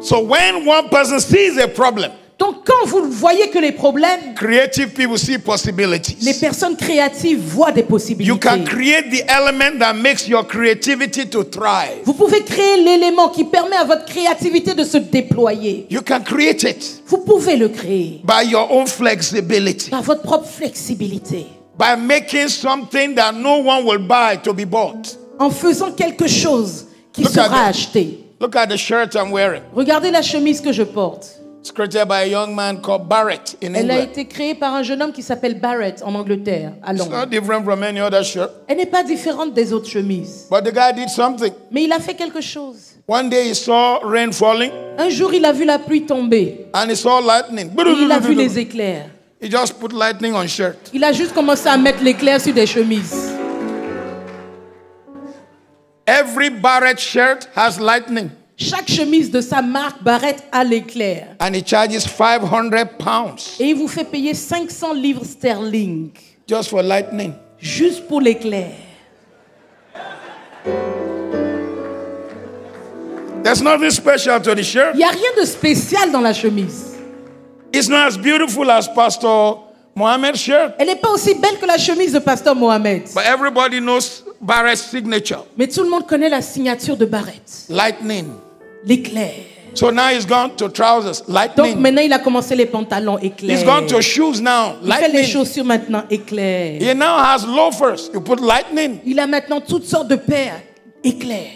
So when one person sees a problem, Donc quand vous voyez que les problèmes, creative people see les possibilities. personnes créatives voient des You possibilités. can create the element that makes your creativity to thrive. Vous pouvez créer l'élément qui permet à votre créativité de se déployer. You can create it Vous pouvez le créer by your own flexibility, par votre propre flexibilité, by making something that no one will buy to be bought. en faisant quelque chose qui Look at sera that. acheté. Look at the shirt I'm wearing. Regardez la chemise que je porte. It's created by a young man called Barrett in Elle a England. été créée par un jeune homme qui s'appelle Barrett en Angleterre, à It's Londres. not different from any other shirt. Elle n'est pas différente des autres chemises. But the guy did something. Mais il a fait quelque chose. One day he saw rain falling Un jour, il a vu la pluie tomber. and he saw lightning. Et il a vu les éclairs. He just put lightning on shirt. Il a juste commencé à mettre l'éclair sur des chemises. Every Barrett shirt has lightning. Chaque chemise de sa marque Barrett a l'éclair. And he charges 500 pounds Et il vous fait payer 500 livres sterling just for lightning. juste pour l'éclair. There's nothing special to the shirt. Il n'y a rien de spécial dans la chemise. It's not as beautiful as Pastor Mohammed's shirt. Elle n'est pas aussi belle que la chemise de Pasteur Mohamed. But everybody knows Barrett's signature. Mais tout le monde connaît la signature de Barrett. Lightning. L'éclair. So now he's gone to trousers. Donc Lightning. maintenant, il a commencé les pantalons éclairs. He's gone to shoes now. Il fait les Lightning. chaussures maintenant éclairs. He now has loafers. You put lightning. Il a maintenant toutes sortes de paires éclairs.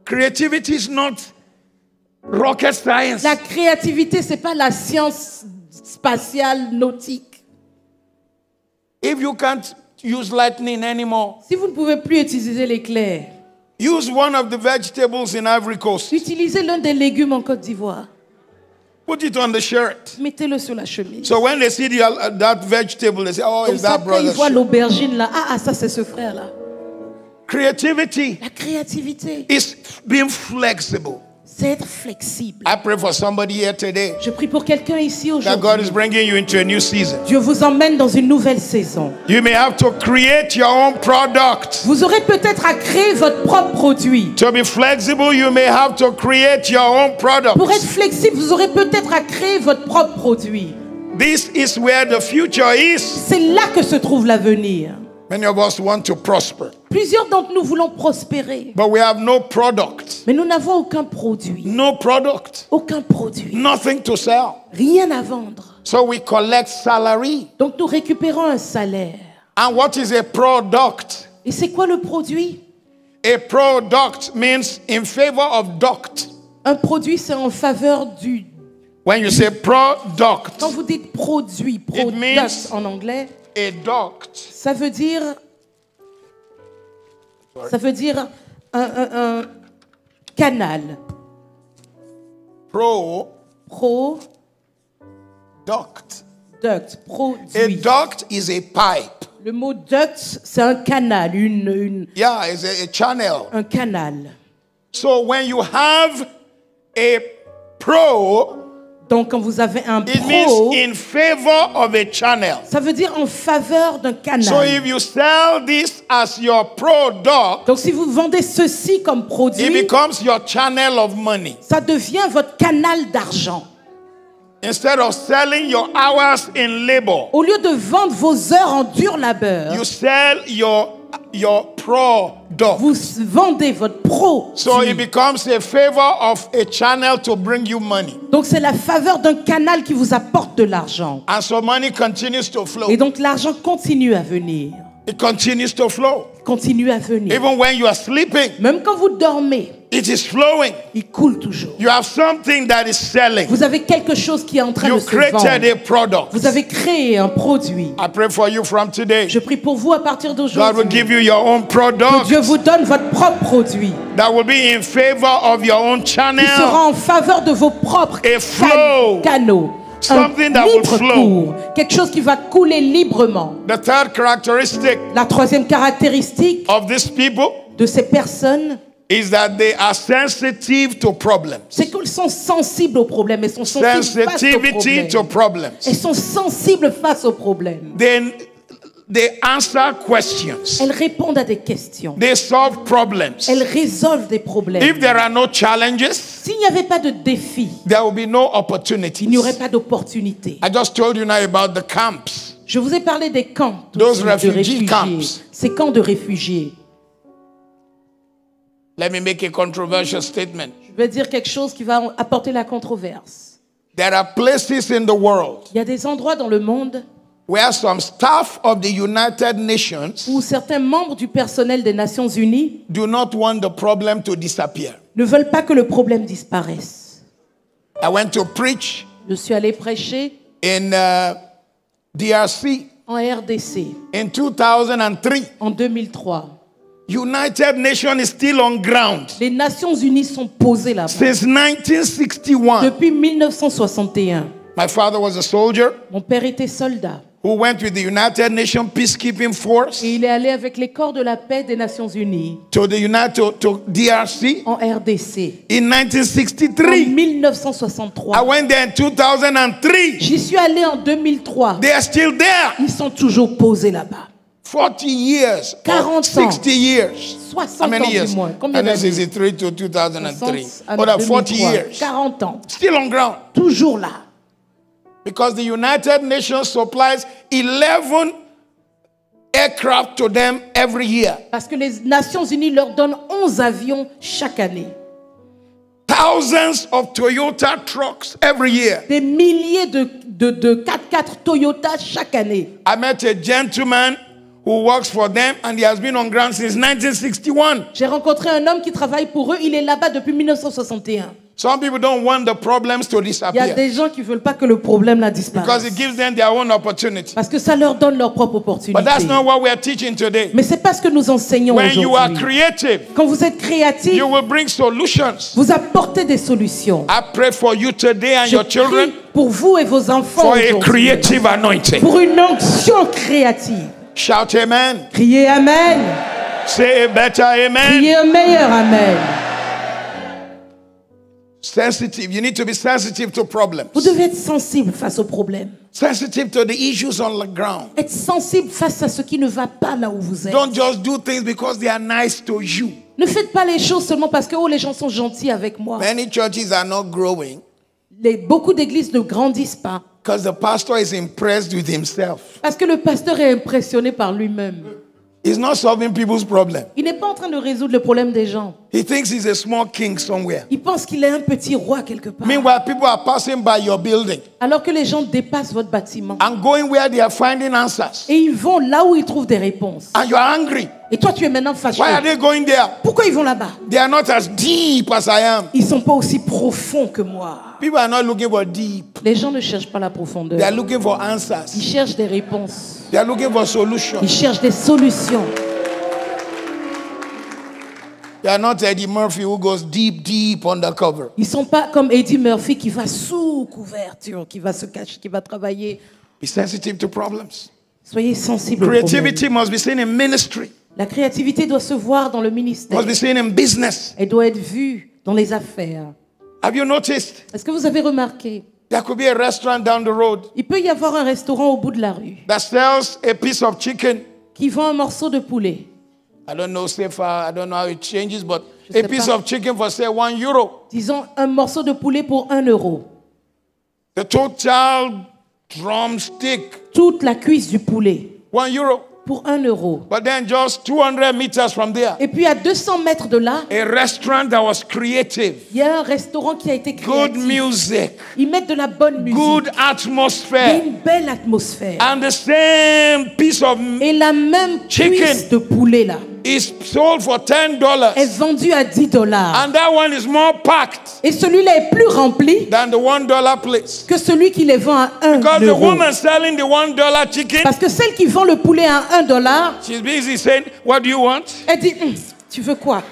Creativity is not rocket science. La créativité, c'est pas la science spatiale nautique. If you can't use lightning anymore, Si vous ne pouvez plus utiliser l'éclair, use one of the vegetables in Ivory Coast. utilisez l'un des légumes en Côte d'Ivoire. Put it on the shirt. Mettez-le sur la chemise. So when they see that vegetable, they say, oh, Comme is ça, that quand ils brother's voient shirt? l'aubergine là, ah, ça c'est ce frère-là. Creativity La créativité, is being flexible. c'est être flexible. I pray for somebody here today Je prie pour quelqu'un ici that God aujourd'hui. is bringing you into a new season. Dieu vous emmène dans une nouvelle saison. You may have to create your own product. Vous aurez peut-être à créer votre propre produit. To be flexible, you may have to create your own product. Pour être flexible, vous aurez peut-être à créer votre propre produit. This is where the future is. C'est là que se trouve l'avenir. Many of us want to prosper, Plusieurs d'entre nous voulons prospérer, but we have no product. mais nous n'avons aucun produit. No product. Aucun produit. Nothing to sell. Rien à vendre. So we collect salary. Donc nous récupérons un salaire. And what is a product? Et c'est quoi le produit? A product means in favor of duct. Un produit, c'est en faveur du... When you say product, Quand vous dites produit, means- product en anglais, a duct. ça veut dire un canal. Product. Duct, A produit. duct is a pipe. Le mot duct, c'est un canal, Yeah, it's a channel. un canal. So when you have a pro, Donc quand vous avez un it pro, means in favor of a channel. ça veut dire en faveur d'un So canal. if you sell this as your product, Donc si vous vendez ceci comme it produit, becomes your channel of money. ça devient votre canal d'argent. Instead of selling your hours in labor, Au lieu de vendre vos heures en dur labeur, you sell your product. vous vendez votre pro. So it becomes a favor of a channel to bring you money. Donc c'est la faveur d'un canal qui vous apporte de l'argent. And so money continues to flow. Et donc l'argent continue à venir. It continues to flow. Continue à venir. Even when you are sleeping, Même quand vous dormez, it is flowing. il coule toujours. You have something that is selling. Vous avez quelque chose qui est en train You de se vendre. created a product. Vous avez créé un produit. I pray for you from today. Je prie pour vous à partir God will d'aujourd'hui. give you your own Que product Dieu vous donne votre propre produit that will be in favor of your own qui channel. sera en faveur de vos propres A flow. canaux. Something Un that will libre flow. cours. Quelque chose qui va couler librement. The third characteristic La troisième caractéristique of these people de ces personnes, is that they are sensitive to problems. c'est qu'elles sont sensibles aux problèmes. Elles sont sensibles face aux Sensitivity to problèmes. problems. Elles sont sensibles face aux problèmes. They answer questions. Elles répondent à des questions. They solve problems. Elles résolvent des problèmes. If there are no challenges, S'il n'y avait pas de défi, there will be no il opportunities. n'y aurait pas d'opportunité. I just told you now about the camps. Je vous ai parlé des camps Those de refugee réfugiés. camps. Ces camps de réfugiés. Let me make a controversial statement. Je vais dire quelque chose qui va apporter la controverse. There are places in the world Il y a des endroits dans le monde where some staff of the United Nations où certains membres du personnel des Nations Unies do not want the problem to disappear. ne veulent pas que le problème disparaisse. I went to preach Je suis allé prêcher in DRC en RDC in 2003. en 2003. United Nations is still on ground Les Nations Unies sont posées là-bas since 1961. depuis 1961. My father was a soldier Mon père était soldat who went with the United Nations Peacekeeping Force et il est allé avec les corps de la paix des Nations Unies to DRC en RDC in en 1963. 1963. I went there in 2003. J'y suis allé en 2003. They are still there. Ils sont toujours posés là-bas. 40 years, 40 ans. 60 years. 60 How many ans years? du moins. Combien d'années? 1963 to 2003. 60 What à are 40 2003. years? 40 ans. Still on ground. Toujours là. Because the United Nations supplies 11 aircraft to them every year. Parce que les Nations Unies leur donnent 11 avions chaque année. Thousands of Toyota trucks every year. Des milliers de 4x4 Toyota chaque année. I met a gentleman who works for them and he has been on ground since 1961. J'ai rencontré un homme qui travaille pour eux. Il est là-bas depuis 1961. Some people don't want the problems to Il y a disappear des gens qui ne veulent pas que le problème la because disparaisse. it gives them their own opportunity. Parce que ça leur donne leur propre But opportunité. that's not what we are teaching today. Mais ce n'est pas ce que nous enseignons When you are aujourd'hui. creative, Quand vous êtes créatif, you will bring solutions. vous apportez des solutions. I pray for you today and Je your children prie pour vous et vos enfants for a aujourd'hui, creative anointing. pour une onction créative. Shout amen. Criez Amen. Say a better amen. Criez un meilleur Amen. Sensitive. You need to be sensitive to problems. Vous devez être sensible face aux problèmes. Sensitive to the issues on the ground. Être sensible face à ce qui ne va pas là où vous êtes. Don't just do things because they are nice to you. Ne faites pas les choses seulement parce que les gens sont gentils avec moi. Many churches are not growing Beaucoup d'églises ne grandissent pas because the pastor is impressed with himself. parce que le pasteur est impressionné par lui-même. He's not solving people's problems. Il n'est pas en train de résoudre le problème des gens. He thinks he's a small king somewhere. Il pense qu'il est un petit roi quelque part. Meanwhile, people are passing by your building Alors que les gens dépassent votre bâtiment. and going where they are finding answers. Et ils vont là où ils trouvent des réponses. And you are angry. Et toi, tu es maintenant fâché. Why are they going there? Pourquoi ils vont là-bas? They are not as deep as I am. Ils ne sont pas aussi profonds que moi. People are not looking for deep. Les gens ne cherchent pas la They profondeur. are looking for Ils answers. cherchent des réponses. They are looking for solutions. Ils cherchent des solutions. They are not Eddie Murphy who goes deep, deep undercover. Ils ne sont pas comme Eddie Murphy qui va sous couverture, qui va se cacher, qui va travailler. Be sensitive to problems. Soyez sensibles aux problèmes. Creativity must be seen in ministry. La créativité doit se voir dans le ministère. Must be seen in business. Elle doit être vue dans les affaires. Have you noticed? Est-ce que vous avez remarqué? There could be a restaurant down the road Il peut y avoir un restaurant au bout de la rue that sells a piece of chicken. qui vend un morceau de poulet. I don't know so far, I don't know how it changes, but Je a sais piece pas. of chicken for say €1. Disons un morceau de poulet pour 1 euro. The total drumstick, Toute la cuisse du poulet €1. pour 1 euro. But then just 200 meters from there, Et puis à 200 mètres de là, a restaurant that was creative, il y a un restaurant qui a été good créatif. music, Ils mettent de la bonne musique. good Il y a atmosphere, une belle atmosphère. and the same piece of Et la même Chicken. cuisse de poulet là is sold for est $10, vendue à 10 $. and that one is more packed Et celui-là est plus rempli than the $1 place. que celui qui les vend à 1 Because the euro. woman selling the $1 chicken, Parce que celle qui vend le poulet à 1 $, she's busy saying, "What do you want?" elle dit tu veux quoi?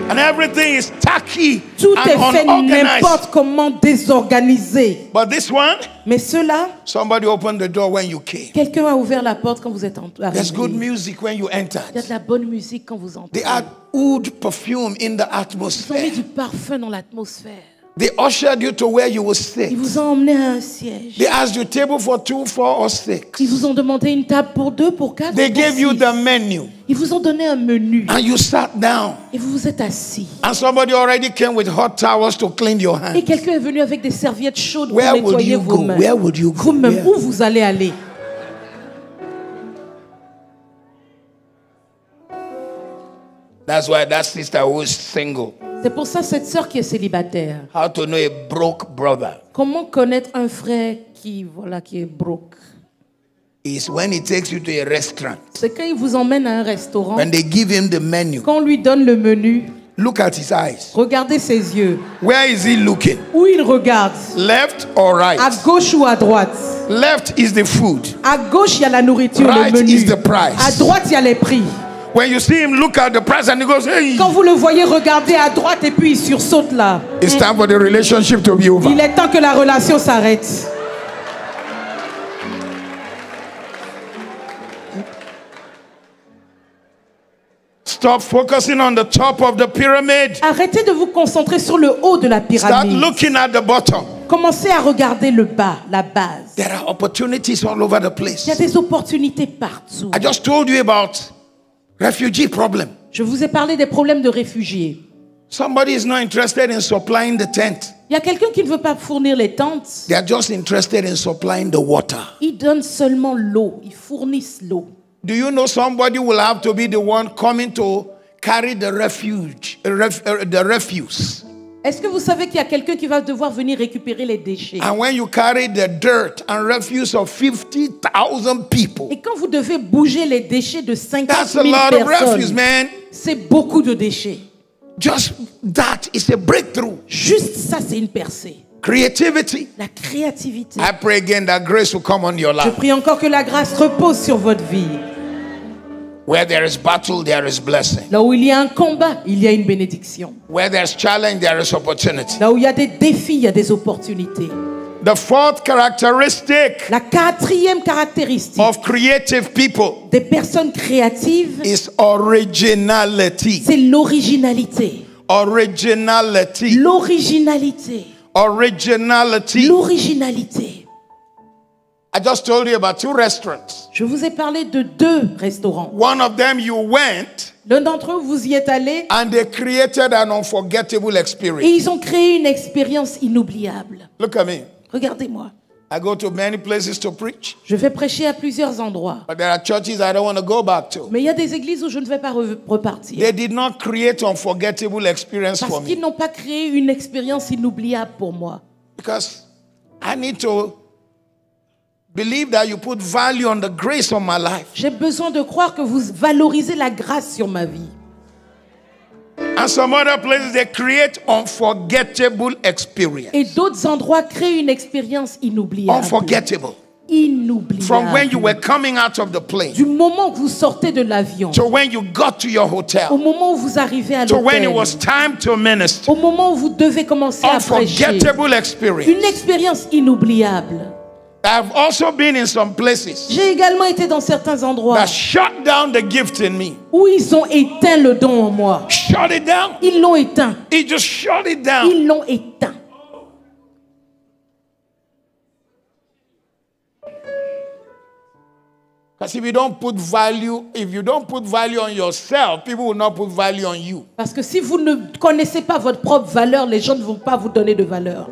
And everything is tacky Tout and est fait unorganized. n'importe comment désorganisé. But this one, Mais ceux-là, somebody opened the door when you came. quelqu'un a ouvert la porte quand vous êtes There's good arrivé. music when you Il y a entered. de la bonne musique quand vous entrez. They add oud perfume in the Ils ont mis atmosphere. du parfum dans l'atmosphère. They ushered you to where you will Ils sit. vous ont emmené à un siège. They asked you table for 2, 4, or 6. Ils vous ont demandé une table pour 2, pour 4. They pour gave you 6. the menu Ils vous ont donné un menu and you sat down. et vous vous êtes assis. And somebody already came with hot towels to clean your Et hands. quelqu'un est venu avec des serviettes chaudes pour Where would nettoyer you vos go? mains. Where would you go? Vous-même, Where? où vous allez aller? That's why that sister who is single, C'est pour ça cette sœur qui est célibataire. How to know a broke brother Comment connaître un frère qui est broke? is when he takes you to a restaurant. C'est quand il vous emmène à un restaurant, When they give him the menu, quand on lui donne le menu, look at his eyes. regardez ses yeux. Where is he looking? Où il regarde? Left or right? À gauche ou à droite? Left is the food. À gauche, il y a la nourriture, Right le menu. is the price. À droite, il y a les prix. When you see him look at the price and he goes, hey, Quand vous le voyez regarder à droite et puis il sursaute là, it's time for the relationship to be over. il est temps que la relation s'arrête. Stop focusing on the top of the pyramid. Arrêtez de vous concentrer sur le haut de la Start pyramide. looking at the bottom. Commencez à regarder le bas, la base. There are opportunities all over the Il y a place. des opportunités partout. I just told you about refugee problem. Je vous ai parlé des problèmes de réfugiés. Somebody is not interested in supplying the tent. Il y a quelqu'un qui ne veut pas fournir les tentes. They are just interested in supplying the water. Ils donnent seulement l'eau. Ils fournissent l'eau. Do you know somebody will have to be the one coming to carry the the refuse? Est-ce que vous savez qu'il y a quelqu'un qui va devoir venir récupérer les déchets? And when you carry the dirt and refuse of 50,000 people, Et quand vous devez bouger les déchets de 50 that's a 000 lot of refuse, personnes, man. c'est beaucoup de déchets. Just that is a breakthrough. Juste ça, c'est une percée. Creativity. La créativité. I pray again that grace will come on your Je life. prie encore que la grâce repose sur votre vie. Where there is battle, there is blessing. Là où il y a un combat, il y a une bénédiction. Where there's challenge, there is opportunity. Là où il y a des défis, il y a des opportunités. The fourth characteristic La quatrième caractéristique of creative people des personnes créatives, is originality. c'est l'originalité. Originality. L'originalité. Originality. L'originalité. I just told you about 2 restaurants. Je vous ai parlé de 2 restaurants. One of them you went L'un d'entre eux, vous y êtes allé and they created an unforgettable et experience. ils ont créé une expérience inoubliable. Look at me. Regardez-moi. I go to many places to preach, Je vais prêcher à plusieurs endroits. but there are churches I don't want to go back to. Mais il y a des églises où je ne vais pas repartir. They did not create unforgettable experience Parce for qu'ils me. n'ont pas créé une expérience inoubliable pour moi. Because I need to believe that you put value on the grace of my life. J'ai besoin de croire que vous valorisez la grâce sur ma vie. And some other places, they create unforgettable experience. Et d'autres endroits créent une expérience inoubliable. Unforgettable. Inoubliable. From when you were coming out of the plane Du moment que vous sortez de l'avion, to when you got to your au hotel moment où vous arrivez à to when it l'hôtel, was time to minister. au moment où vous devez commencer à prêcher. Unforgettable experience. Une expérience inoubliable. I've also been in some places J'ai également été dans certains endroits that shut down the gift in me. où ils ont éteint le don en moi. Shut it down. Ils l'ont éteint. It just shut it down. Ils l'ont éteint. Because if you don't put value on yourself, people will not put value on you. Parce que si vous ne connaissez pas votre propre valeur, les gens ne vont pas vous donner de valeur.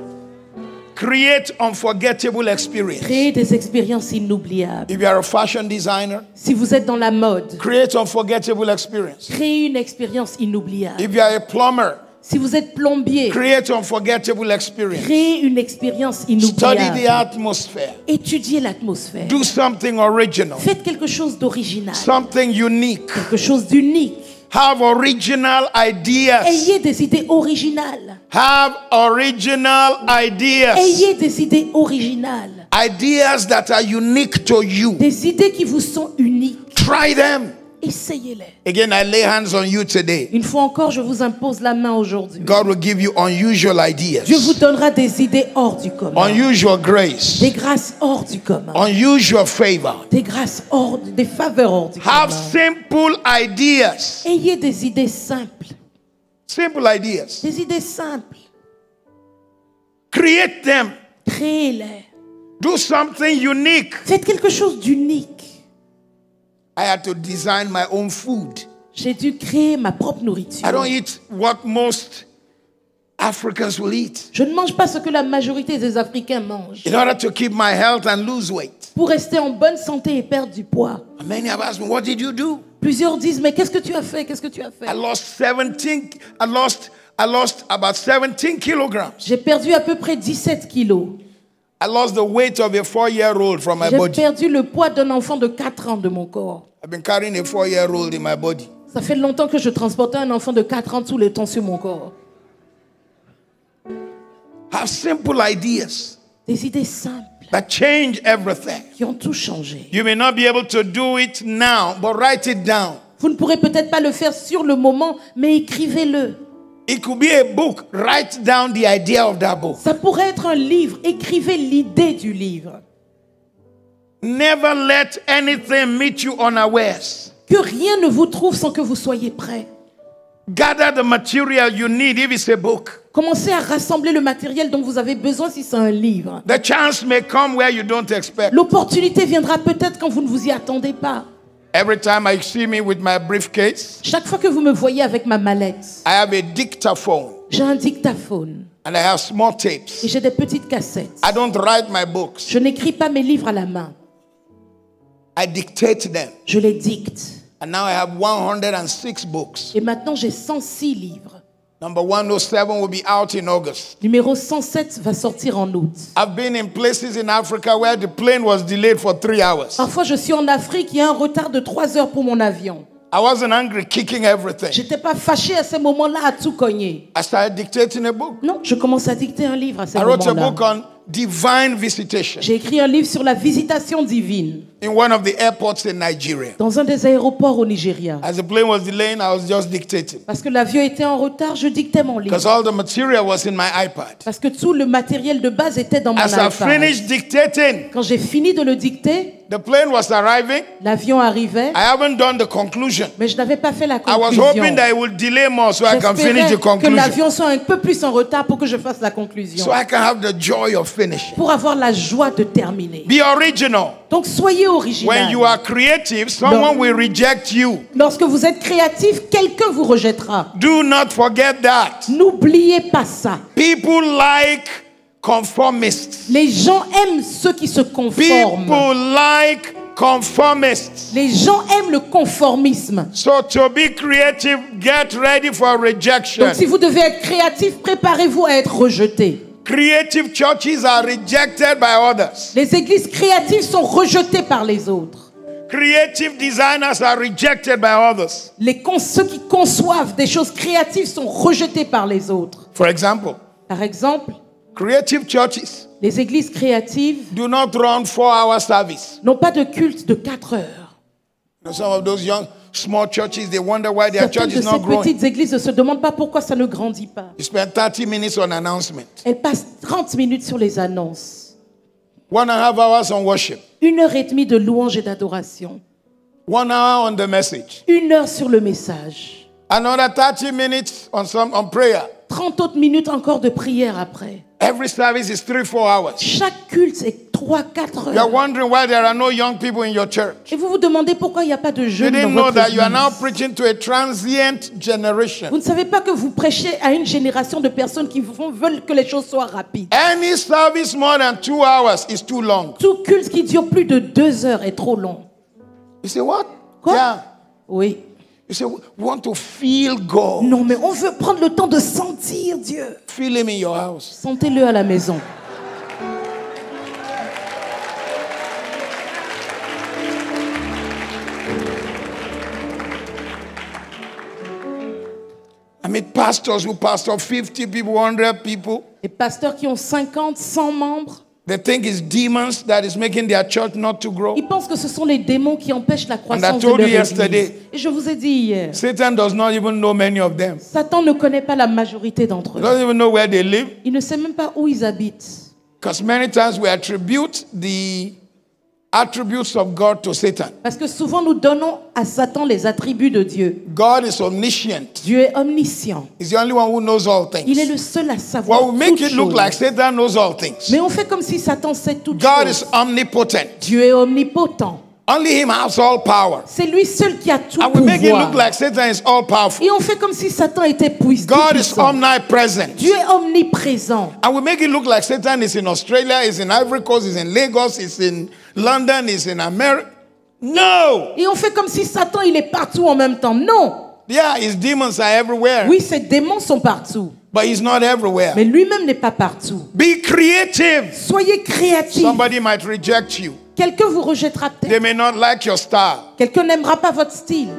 Create unforgettable experience. Créez des expériences inoubliables. If you are a fashion designer, Si vous êtes dans la mode, create unforgettable experience. créez une expérience inoubliable. If you are a plumber, Si vous êtes plombier, create unforgettable experience. créez une expérience Study inoubliable. the atmosphere. Étudiez l'atmosphère. Do something original, Faites quelque chose d'original, something unique. quelque chose d'unique. Have original ideas. Ayez des idées originales. Have original ideas. Ayez des idées originales. Ideas that are unique to you. Des idées qui vous sont uniques. Try them. Essayez-les. Again, I lay hands on you today. Une fois encore, je vous impose la main aujourd'hui. God will give you unusual ideas. Dieu vous donnera des idées hors du commun. Unusual grace. Des grâces hors du commun. Unusual favor. Des grâces des faveurs hors du Have commun. simple ideas. Ayez des idées simples. Simple ideas. Des idées simples. Create them. Créez-les. Do something unique. Faites quelque chose d'unique. I had to design my own food. J'ai dû créer ma propre nourriture. I don't eat what most Africans will eat. Je ne mange pas ce que la majorité des Africains mangent. In order to keep my health and lose weight. Pour rester en bonne santé et perdre du poids. And many have asked me, what did you do? Plusieurs disent, mais qu'est-ce que tu as fait? Qu'est-ce que tu as fait? I lost I lost about 17 kilograms. J'ai perdu à peu près 17 kilos. I lost the weight of a 4-year-old from my J'ai body. perdu le poids d'un enfant de 4 ans de mon corps. I've been carrying a 4-year-old in my body. Ça fait longtemps que je transportais un enfant de 4 ans tout le temps sur mon corps. Have simple ideas Des idées simples that change everything. qui ont tout changé. You may not be able to do it now, but write it down. Vous ne pourrez peut-être pas le faire sur le moment, mais écrivez-le. It could be a book. Write down the idea of that book. Ça pourrait être un livre. Écrivez l'idée du livre. Never let anything meet you unawares. Que rien ne vous trouve sans que vous soyez prêt. Gather the material you need if it's a book. Commencez à rassembler le matériel dont vous avez besoin si c'est un livre. The chance may come where you don't expect. L'opportunité viendra peut-être quand vous ne vous y attendez pas. Every time I see me with my briefcase, Chaque fois que vous me voyez avec ma mallette, I have a dictaphone j'ai un dictaphone and I have small et tapes. j'ai des petites cassettes. I don't write my books. Je n'écris pas mes livres à la main. I dictate them. Je les dicte. And now I have 106 books. Et maintenant, j'ai 106 livres. Number 107 will be out in August. Numéro 107 va sortir en août. I've been in places in Africa where the plane was delayed for 3 hours. Parfois, je suis en Afrique, il y a un retard de 3 heures pour mon avion. I wasn't angry, kicking everything. J'étais pas fâché à ces moments-là à tout cogner. I started dictating a book. Non, je commence à dicter un livre à ces I wrote a moments-là. book on divine visitation J'ai écrit un livre sur la visitation divine in one of the airports in Nigeria. dans un des aéroports au Nigeria. As the plane was delaying, I was just dictating. Parce que l'avion était en retard, je dictais mon Because livre. all the material was in my iPad. Parce que tout le matériel de base était dans mon As I iPad. finished dictating, Quand j'ai fini de le dicter, the plane was arriving. l'avion arrivait, I haven't done the conclusion. mais je n'avais pas fait la I was conclusion. hoping that it would delay more so I can finish J'espérais the que conclusion. l'avion soit un peu plus en retard pour que je fasse la conclusion. So I can have the joy of finishing. Pour avoir la joie de terminer. Be original. Donc soyez When original. you are creative, someone will reject you. Lorsque vous êtes créatif, quelqu'un vous rejettera. Do not forget that. N'oubliez pas ça. People like conformists. Les gens aiment ceux qui se conforment. People like conformists. Les gens aiment le conformisme. So to be creative, get ready for rejection. Donc si vous devez être créatif, préparez-vous à être rejeté. Creative churches are rejected by others. Les églises créatives sont rejetées par les autres. Creative designers are rejected by others. Ceux qui conçoivent des choses créatives sont rejetés par les autres. For example, Par exemple, creative churches les églises créatives do not run 4-hour service. n'ont pas de culte de 4 heures. You know, some of those young, small churches, they wonder why their Certaines church de is not ces growing. petites églises ne se demandent pas pourquoi ça ne grandit pas. You spend 30 minutes on announcement, Elles passent 30 minutes sur les annonces. 1.5 hours on worship, 1h30 de louange et d'adoration. 1 hour on the message, 1 heure sur le message. another 30 minutes on prayer. 30 autres minutes encore de prière après. Every service is 3-4 hours. Chaque culte est 3-4 You are heures. wondering why there are no young people in your church. Et vous vous demandez pourquoi il n'y a pas de You jeunes dans didn't know votre that you are now église. preaching to a transient generation. Vous ne savez pas que vous prêchez à une génération de personnes qui veulent que les choses soient rapides. Any service more than 2 hours is too long. Tout culte qui dure plus de 2 heures est trop long. You say, what? Quoi? Yeah. Oui. You say, we want to feel God. Non, mais on veut prendre le temps de sentir Dieu. Feel Him in your house. Sentez-le à la maison. I meet pastors who pastor 50 people, 100 people. Les pasteurs qui ont 50, 100 membres, They think it's demons that is making their church not to grow. ils pensent que ce sont les démons qui empêchent la croissance de told leur you église. yesterday. Et je vous ai dit hier, Satan does not even know many of them. Satan ne connaît pas la majorité d'entre He eux. doesn't even know where they live. Il ne sait même pas où ils habitent. Because many times we attribute the attributes of God to Satan. Parce que souvent nous donnons à Satan les attributs de Dieu. God is omniscient. Dieu est omniscient. He's the only one who knows all Il est things. le seul à savoir Well, we make toutes it look choses. like Satan knows all things. Mais on fait comme si Satan sait toutes God choses. is omnipotent. Dieu est omnipotent. Only Him has all power. C'est lui seul qui a tout And we make it pouvoir. look like Satan is all powerful. Et on fait comme si Satan était puissant. God is omnipresent. Dieu est omniprésent. And we make it look like Satan is in Australia, is in Ivory Coast, is in Lagos, is in London, is in America. No! Et on fait comme si Satan il est partout en même temps. Non! Yeah, his demons are everywhere. Oui, ces démons sont partout. But he's not everywhere. Mais lui-même n'est pas partout. Be creative. Soyez créatifs. Somebody might reject you. Quelqu'un vous rejettera They peut-être. may not like your style. Quelqu'un n'aimera pas votre style.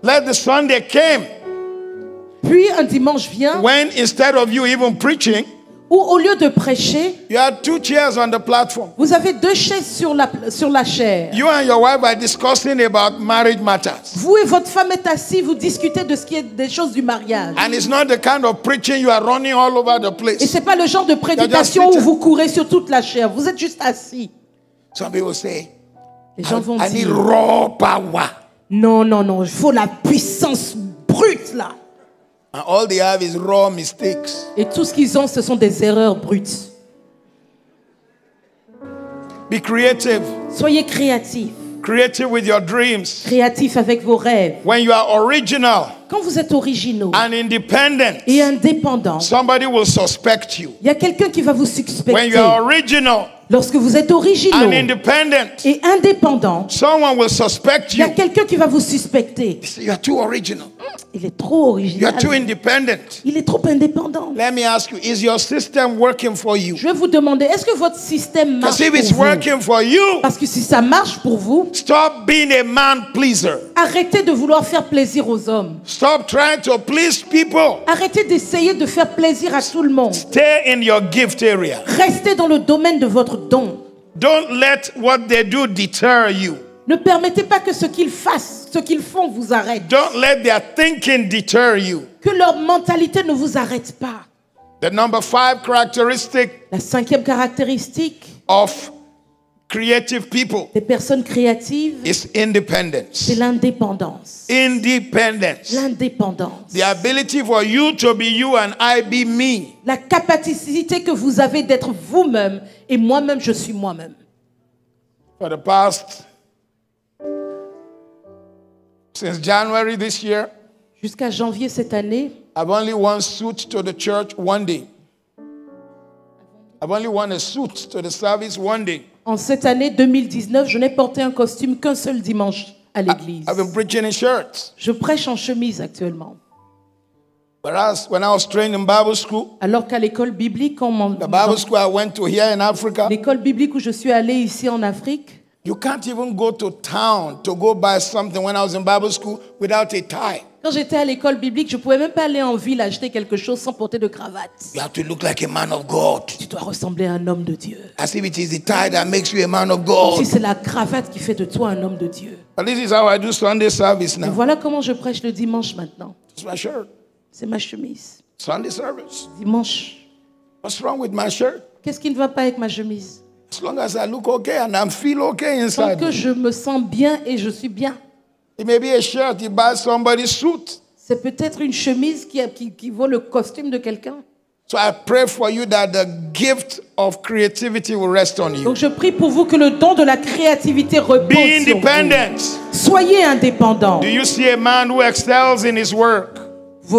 Let the Sunday came Puis un dimanche vient when instead of you even preaching, où au lieu de prêcher, you had 2 chairs on the platform. vous avez 2 chaises sur la chaire. You and your wife are discussing about marriage matters. Vous et votre femme êtes assis, vous discutez de ce qui est des choses du mariage. And it's not the kind of preaching you are running all over the Et place. c'est pas le genre de prédication où sitting. vous courez sur toute la chair. Vous êtes juste assis. Some people say, Les gens vont I need dire raw power. non, non, non, il faut la puissance brute là. And all they have is raw mistakes. Et tout ce qu'ils ont, ce sont des erreurs brutes. Be creative. Soyez créatifs. Creative with your dreams. Créatifs avec vos rêves. When you are original Quand vous êtes originaux and independent, et indépendants, somebody will suspect you. il y a quelqu'un qui va vous When suspecter. you are original Lorsque vous êtes originaux and independent, et indépendants, someone will suspect il y a you. quelqu'un qui va vous suspecter. You are too original. Il est trop You are too original. independent. Il est trop indépendant. Let me ask you, is your system working for you? Je vais vous demander, est-ce que votre système marche Because if it's pour vous? working for you, Parce que si ça marche pour vous, stop being a man pleaser. arrêtez de vouloir faire plaisir aux hommes. Stop trying to please people. Arrêtez d'essayer de faire plaisir à tout le monde. Stay in your gift area. Restez dans le domaine de votre don. Don't let what they do deter you. Ne permettez pas que ce qu'ils fassent, ce qu'ils font vous arrête. Don't let their thinking deter you. Que leur mentalité ne vous arrête pas. The number 5 characteristic La 5e caractéristique of creative people des personnes créatives, is independence. c'est l'indépendance. Independence. L'indépendance. The ability for you to be you and I be me. La capacité que vous avez d'être vous-même et moi-même, je suis moi-même. For the past, since January this year, Jusqu'à janvier cette année, I've only worn suit to the church one day. I've only worn a suit to the service one day. en cette année 2019, je n'ai porté un costume qu'un seul dimanche à l'église. I've been preaching in shirts. Je prêche en chemise actuellement. Whereas when I was trained in Bible school, Alors qu'à l'école biblique, the Bible school I went to here in Africa, l'école biblique où je suis allée ici en Afrique, you can't even go to town to go buy something when I was in Bible school without a tie. quand j'étais à l'école biblique, je ne pouvais même pas aller en ville acheter quelque chose sans porter de cravate. You have to look like a man of God. Tu dois ressembler à un homme de Dieu. As if it is the tie that makes you a man of Si God. c'est la cravate qui fait de toi un homme de Dieu. But this is how I do Sunday service Et now. voilà comment je prêche le dimanche maintenant. It's my shirt. C'est ma chemise. Sunday service. Dimanche. What's wrong with my shirt? Qu'est-ce qui ne va pas avec ma chemise? As long as I look okay and I feel okay Tant inside. que je me sens bien et je suis bien. It may be a shirt, you buy somebody's suit. C'est peut-être une chemise qui vaut le costume de quelqu'un. So I pray for you that the gift of creativity will rest on you. Donc je prie pour vous que le don de la créativité repose Be sur vous. independent. Soyez indépendants. Do you see a man who excels in his work?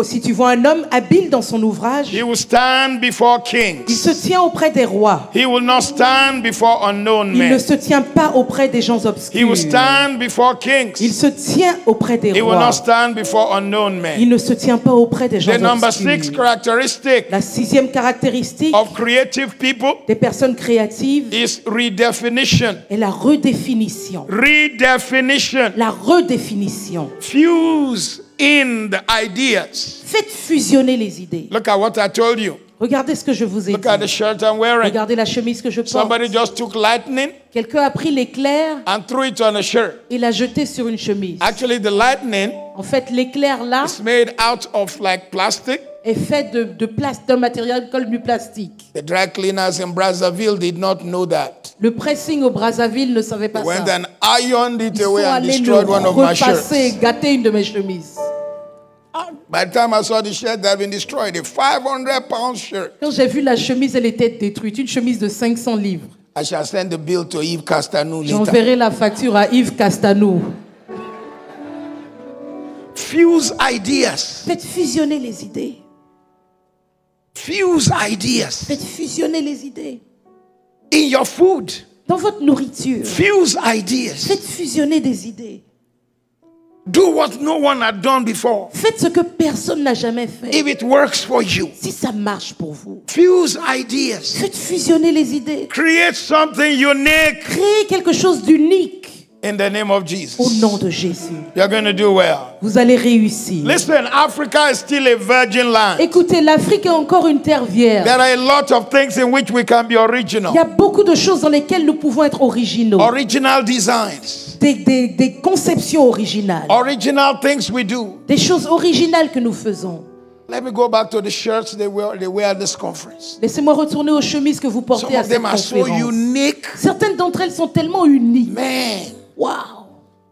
Si tu vois un homme habile dans son ouvrage, He will stand before il kings. se tient auprès des rois. He will not stand before unknown Il ne men. se tient pas auprès des gens He obscurs. will stand before Il kings. se tient auprès des He will rois. not stand before unknown Il men. ne se tient pas auprès des gens The number 6 obscurs. characteristic La 6e caractéristique of creative people des personnes créatives is redefinition. est la redéfinition. Redefinition. La redéfinition. Fuse in the ideas. Faites fusionner les idées. Look at what I told you. Regardez ce que je vous ai Look at the dit. shirt I'm wearing. Regardez la chemise que je porte. Somebody just took lightning Quelqu'un a pris l'éclairs and threw it on a shirt. et l'a jeté sur une chemise. Actually, the lightning En fait, l'éclair là is made out of like plastic. est fait d'un matériel comme du plastique. The dry cleaners in Brazzaville did not know that. Le pressing au Brazzaville ne savait pas Went ça. and ironed it Ils sont away and allés le destroyed one of my repasser, shirts. gâter une de mes chemises. By the time I saw the shirt that had been destroyed, a 500-pound shirt. Quand j'ai vu la chemise, elle était détruite. Une chemise de 500 livres. I shall send the bill to Yves Castanou later. J'enverrai la facture à Yves Castanou. Fuse ideas. Faites fusionner les idées. Fuse ideas. Faites fusionner les idées. In your food. Dans votre nourriture, Fuse ideas. faites fusionner des idées. Do what no one had done before. Faites ce que personne n'a jamais fait. If it works for you, Si ça marche pour vous, fuse ideas. faites fusionner les idées. Create something unique Créez quelque chose d'unique in the name of au Jesus. nom de Jésus. You're going to do well. Vous allez réussir. Listen, Africa is still a virgin land. Écoutez, l'Afrique est encore une terre vierge. There are a lot of things in which we can be Il y original. a beaucoup de choses dans lesquelles nous pouvons être originaux. Original designs. Des conceptions originales. Original things we do. Des choses originales que nous faisons. Let me go back to the shirts they wear at this conference. Laissez-moi retourner aux chemises que vous Some portez à of cette them are so conférence. unique. Certaines d'entre elles sont tellement uniques. Man, Wow!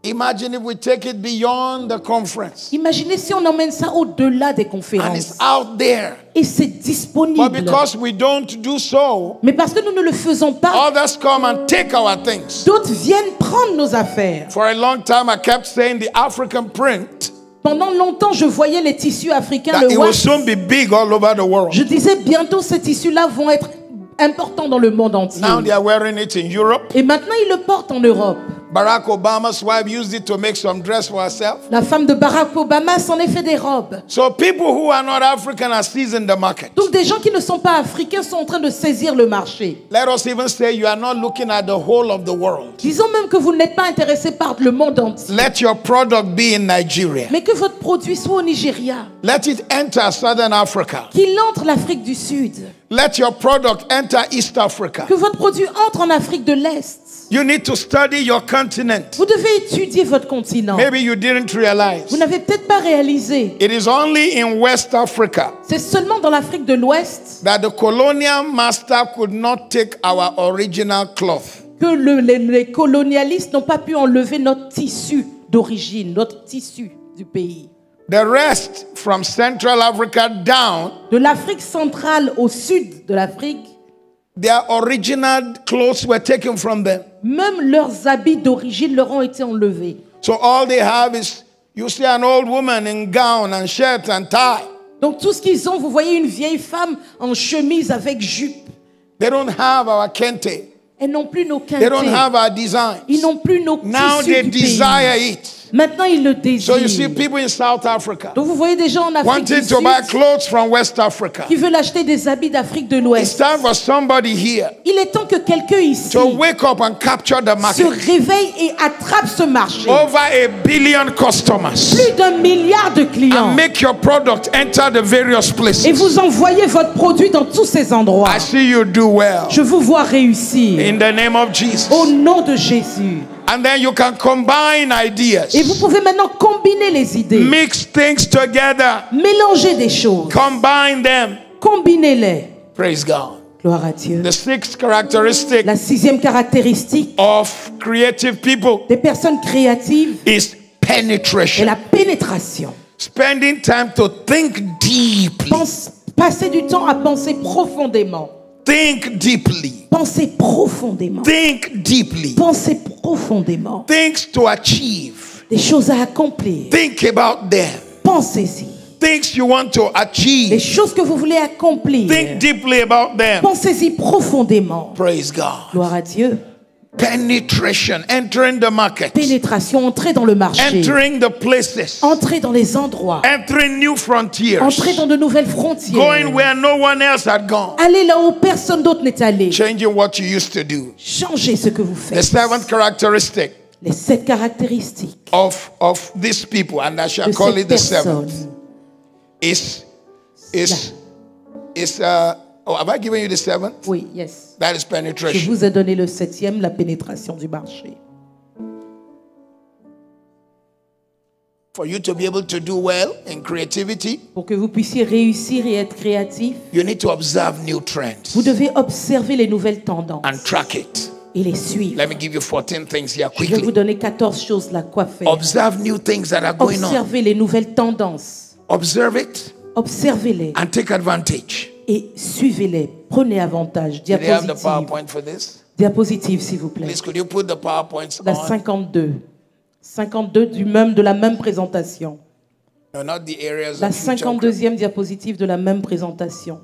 imagine if we take it beyond the conference Imaginez si on emmène ça au-delà des and conférences. it's out there. Et c'est But disponible. because we don't do so, Mais parce que nous ne le faisons pas, others come and take our things. d'autres viennent prendre nos affaires. For a long time, I kept saying the African print, Pendant longtemps, je voyais les tissus africains, that le it will wax. soon be big all over the world. Je disais bientôt ces tissus-là vont être importants dans le monde entier. Now they are wearing it in Europe. Et maintenant, ils le portent en Europe. Barack Obama's wife used it to make some dress for herself. La femme de Barack Obama s'en est fait des robes. So people who are not African are seizing the market. Donc des gens qui ne sont pas africains sont en train de saisir le marché. Let us even say you are not looking at the whole of the world. Disons même que vous n'êtes pas intéressé par le monde entier, Let your product be in Nigeria. mais que votre produit soit au Nigeria, Let it enter Southern Africa. qu'il entre l'Afrique du Sud, Let your product enter East Africa. que votre produit entre en Afrique de l'Est. You need to study your continent. Vous devez étudier votre continent. Maybe you didn't realize. Vous n'avez peut-être pas réalisé. It is only in West Africa C'est seulement dans l'Afrique de l'Ouest that the colonial master could not take our original cloth. que les colonialistes n'ont pas pu enlever notre tissu d'origine, notre tissu du pays. The rest from Central Africa down, De l'Afrique centrale au sud de l'Afrique, their original clothes were taken from them. même leurs habits d'origine leur ont été enlevés. So all they have is, you see an old woman in gown and shirt and tie. Donc tout ce qu'ils ont, vous voyez une vieille femme en chemise avec jupe. They don't have our kente. Elles n'ont plus nos They don't quintés. have our designs. Ils n'ont plus nos Now tissus they du pays. desire it. Maintenant, ils le So you see désirent. people in South Africa Donc vous voyez des gens en Afrique wanting du to buy Sud clothes from West Africa. qui veulent acheter des habits d'Afrique de It's l'Ouest. time for somebody here Il est temps que quelqu'un ici to wake up and capture the se market. réveille et attrape ce marché. Over 1 billion customers. Plus d'1 milliard de clients. And make your product enter the various Et places. vous envoyez votre produit dans tous ces endroits. I see you do well. Je vous vois réussir. In the name of Jesus. Au nom de Jésus. And then you can combine ideas. Et vous pouvez maintenant combiner les idées. Mix things together. Mélanger des choses. Combine them. Combinez-les. Praise God. Gloire à Dieu. The sixth characteristic La 6e caractéristique of creative people des personnes créatives is est penetration. la pénétration. Spending time to think deeply. Passer du temps à penser profondément. Think deeply. Penser profondément. Think deeply. Penser profondément. Things to achieve. Des choses à accomplir. Think about them. Pensez-y. Things you want to Les achieve. choses que vous voulez accomplir. Think deeply about them. Pensez-y profondément. Praise God. Gloire à Dieu. Penetration. Entering the market. Pénétration, entrer dans le marché. Entering the places. Entrer dans les endroits. Entering new frontiers. Entrer dans de nouvelles frontières. Going where no one else had gone. Aller là où personne d'autre n'est allé. Changing what you used to do. Changez ce que vous The faites. seventh characteristic Les 7 caractéristiques of these people, and I shall de call cette it the seventh, personne. have I given you the seventh? Oui, yes. That is Je penetration. vous ai donné le 7e, la pénétration du marché. For you to be able to do well in creativity, Pour que vous puissiez réussir et être créatif, you need to observe new vous trends devez observer les nouvelles tendances and track it. et les suivre. Let me give you 14 things here Je vais vous quickly. donner 14 choses là, quoi faire. Observe new things that are going on. Observez les nouvelles tendances. Observe it Observez-les and take advantage. et suivez-les. Prenez avantage. Do they have the Diapositive. PowerPoint for this? Diapositive, s'il vous plaît. Please, could you put the PowerPoints La on? 52. 52 de la même présentation. No, not the areas La of future 52e diapositive de la même présentation.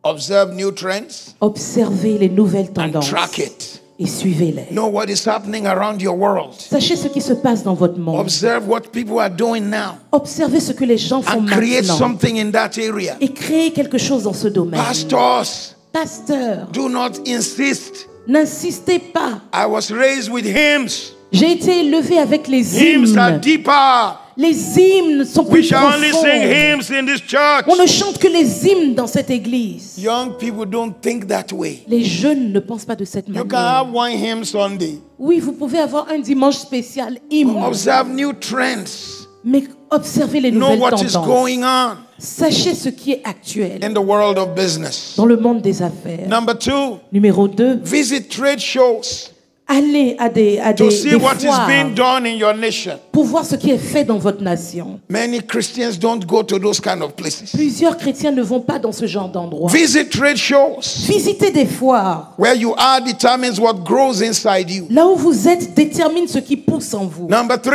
Observe new trends Observez les nouvelles and tendances track it. et suivez-les. Know what is happening around your world. Sachez ce qui se passe dans votre monde. Observe what people are doing now. Observez ce que les gens font And create maintenant something in that area. et créez quelque chose dans ce domaine. Pastors, Pasteur, do not insist. n'insistez pas. I was raised with hymns. J'ai été élevé avec les Hymns are hymnes. deeper. Les hymnes sont We plus shall only sing profonds. hymns in this church. On ne chante que les hymnes dans cette église. Young people don't think that way. Les jeunes ne pensent pas de cette You can manière. have one hymn Sunday. Oui, vous pouvez avoir un dimanche spécial hymne, Observe new trends. mais observez les Know nouvelles what is tendances. going on Sachez ce qui est actuel in the world of business. dans le monde des affaires. Number 2, Numéro 2, visit trade shows allez à des to see what is foires being done in your nation. pour voir ce qui est fait dans votre nation. Many Christians don't go to those kind of places. Plusieurs chrétiens ne vont pas dans ce genre d'endroit. Visit trade shows. Visitez des foires. Where you are determines what grows inside you. Là où vous êtes détermine ce qui pousse en vous. Number 3,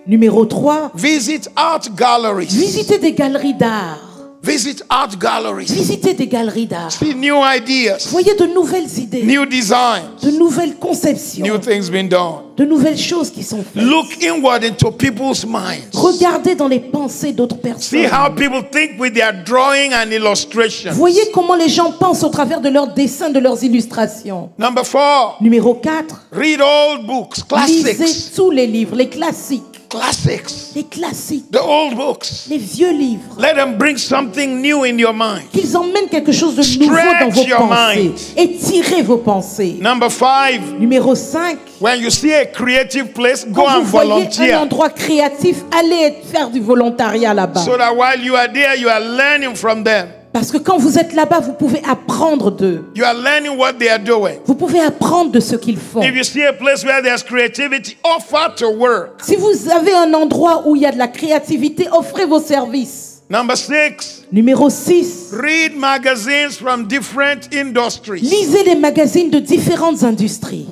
Numéro 3, visit art galleries. visitez des galeries d'art. Visit art galleries. Visitez des galeries d'art. See new ideas, Voyez de nouvelles idées, new designs, de nouvelles conceptions, new things being done. de nouvelles choses qui sont faites. Look inward into people's minds. Regardez dans les pensées d'autres See personnes. how people think with their drawing and illustration. Voyez comment les gens pensent au travers de leurs dessins, de leurs illustrations. Number 4, Numéro 4, read old books, lisez classics, tous les livres, les classiques. classics, Les classiques, the old books. les vieux livres. Let them bring something new in your mind. Qu'ils emmènent quelque chose de nouveau dans vos Stretch your pensées. mind. Étirez vos pensées. Number 5, Numéro 5, when you see a creative place, go quand and vous voyez un volunteer. endroit créatif, allez faire du volontariat là-bas. So that while you are there, you are learning from them. Parce que quand vous êtes là-bas, vous pouvez apprendre d'eux. You are learning what they are doing. Vous pouvez apprendre de ce qu'ils font. If you see a place where there's creativity, offer to work. Si vous avez un endroit où il y a de la créativité, offrez vos services. Number 6, Numéro 6, read magazines from different industries. lisez les magazines de différentes industries.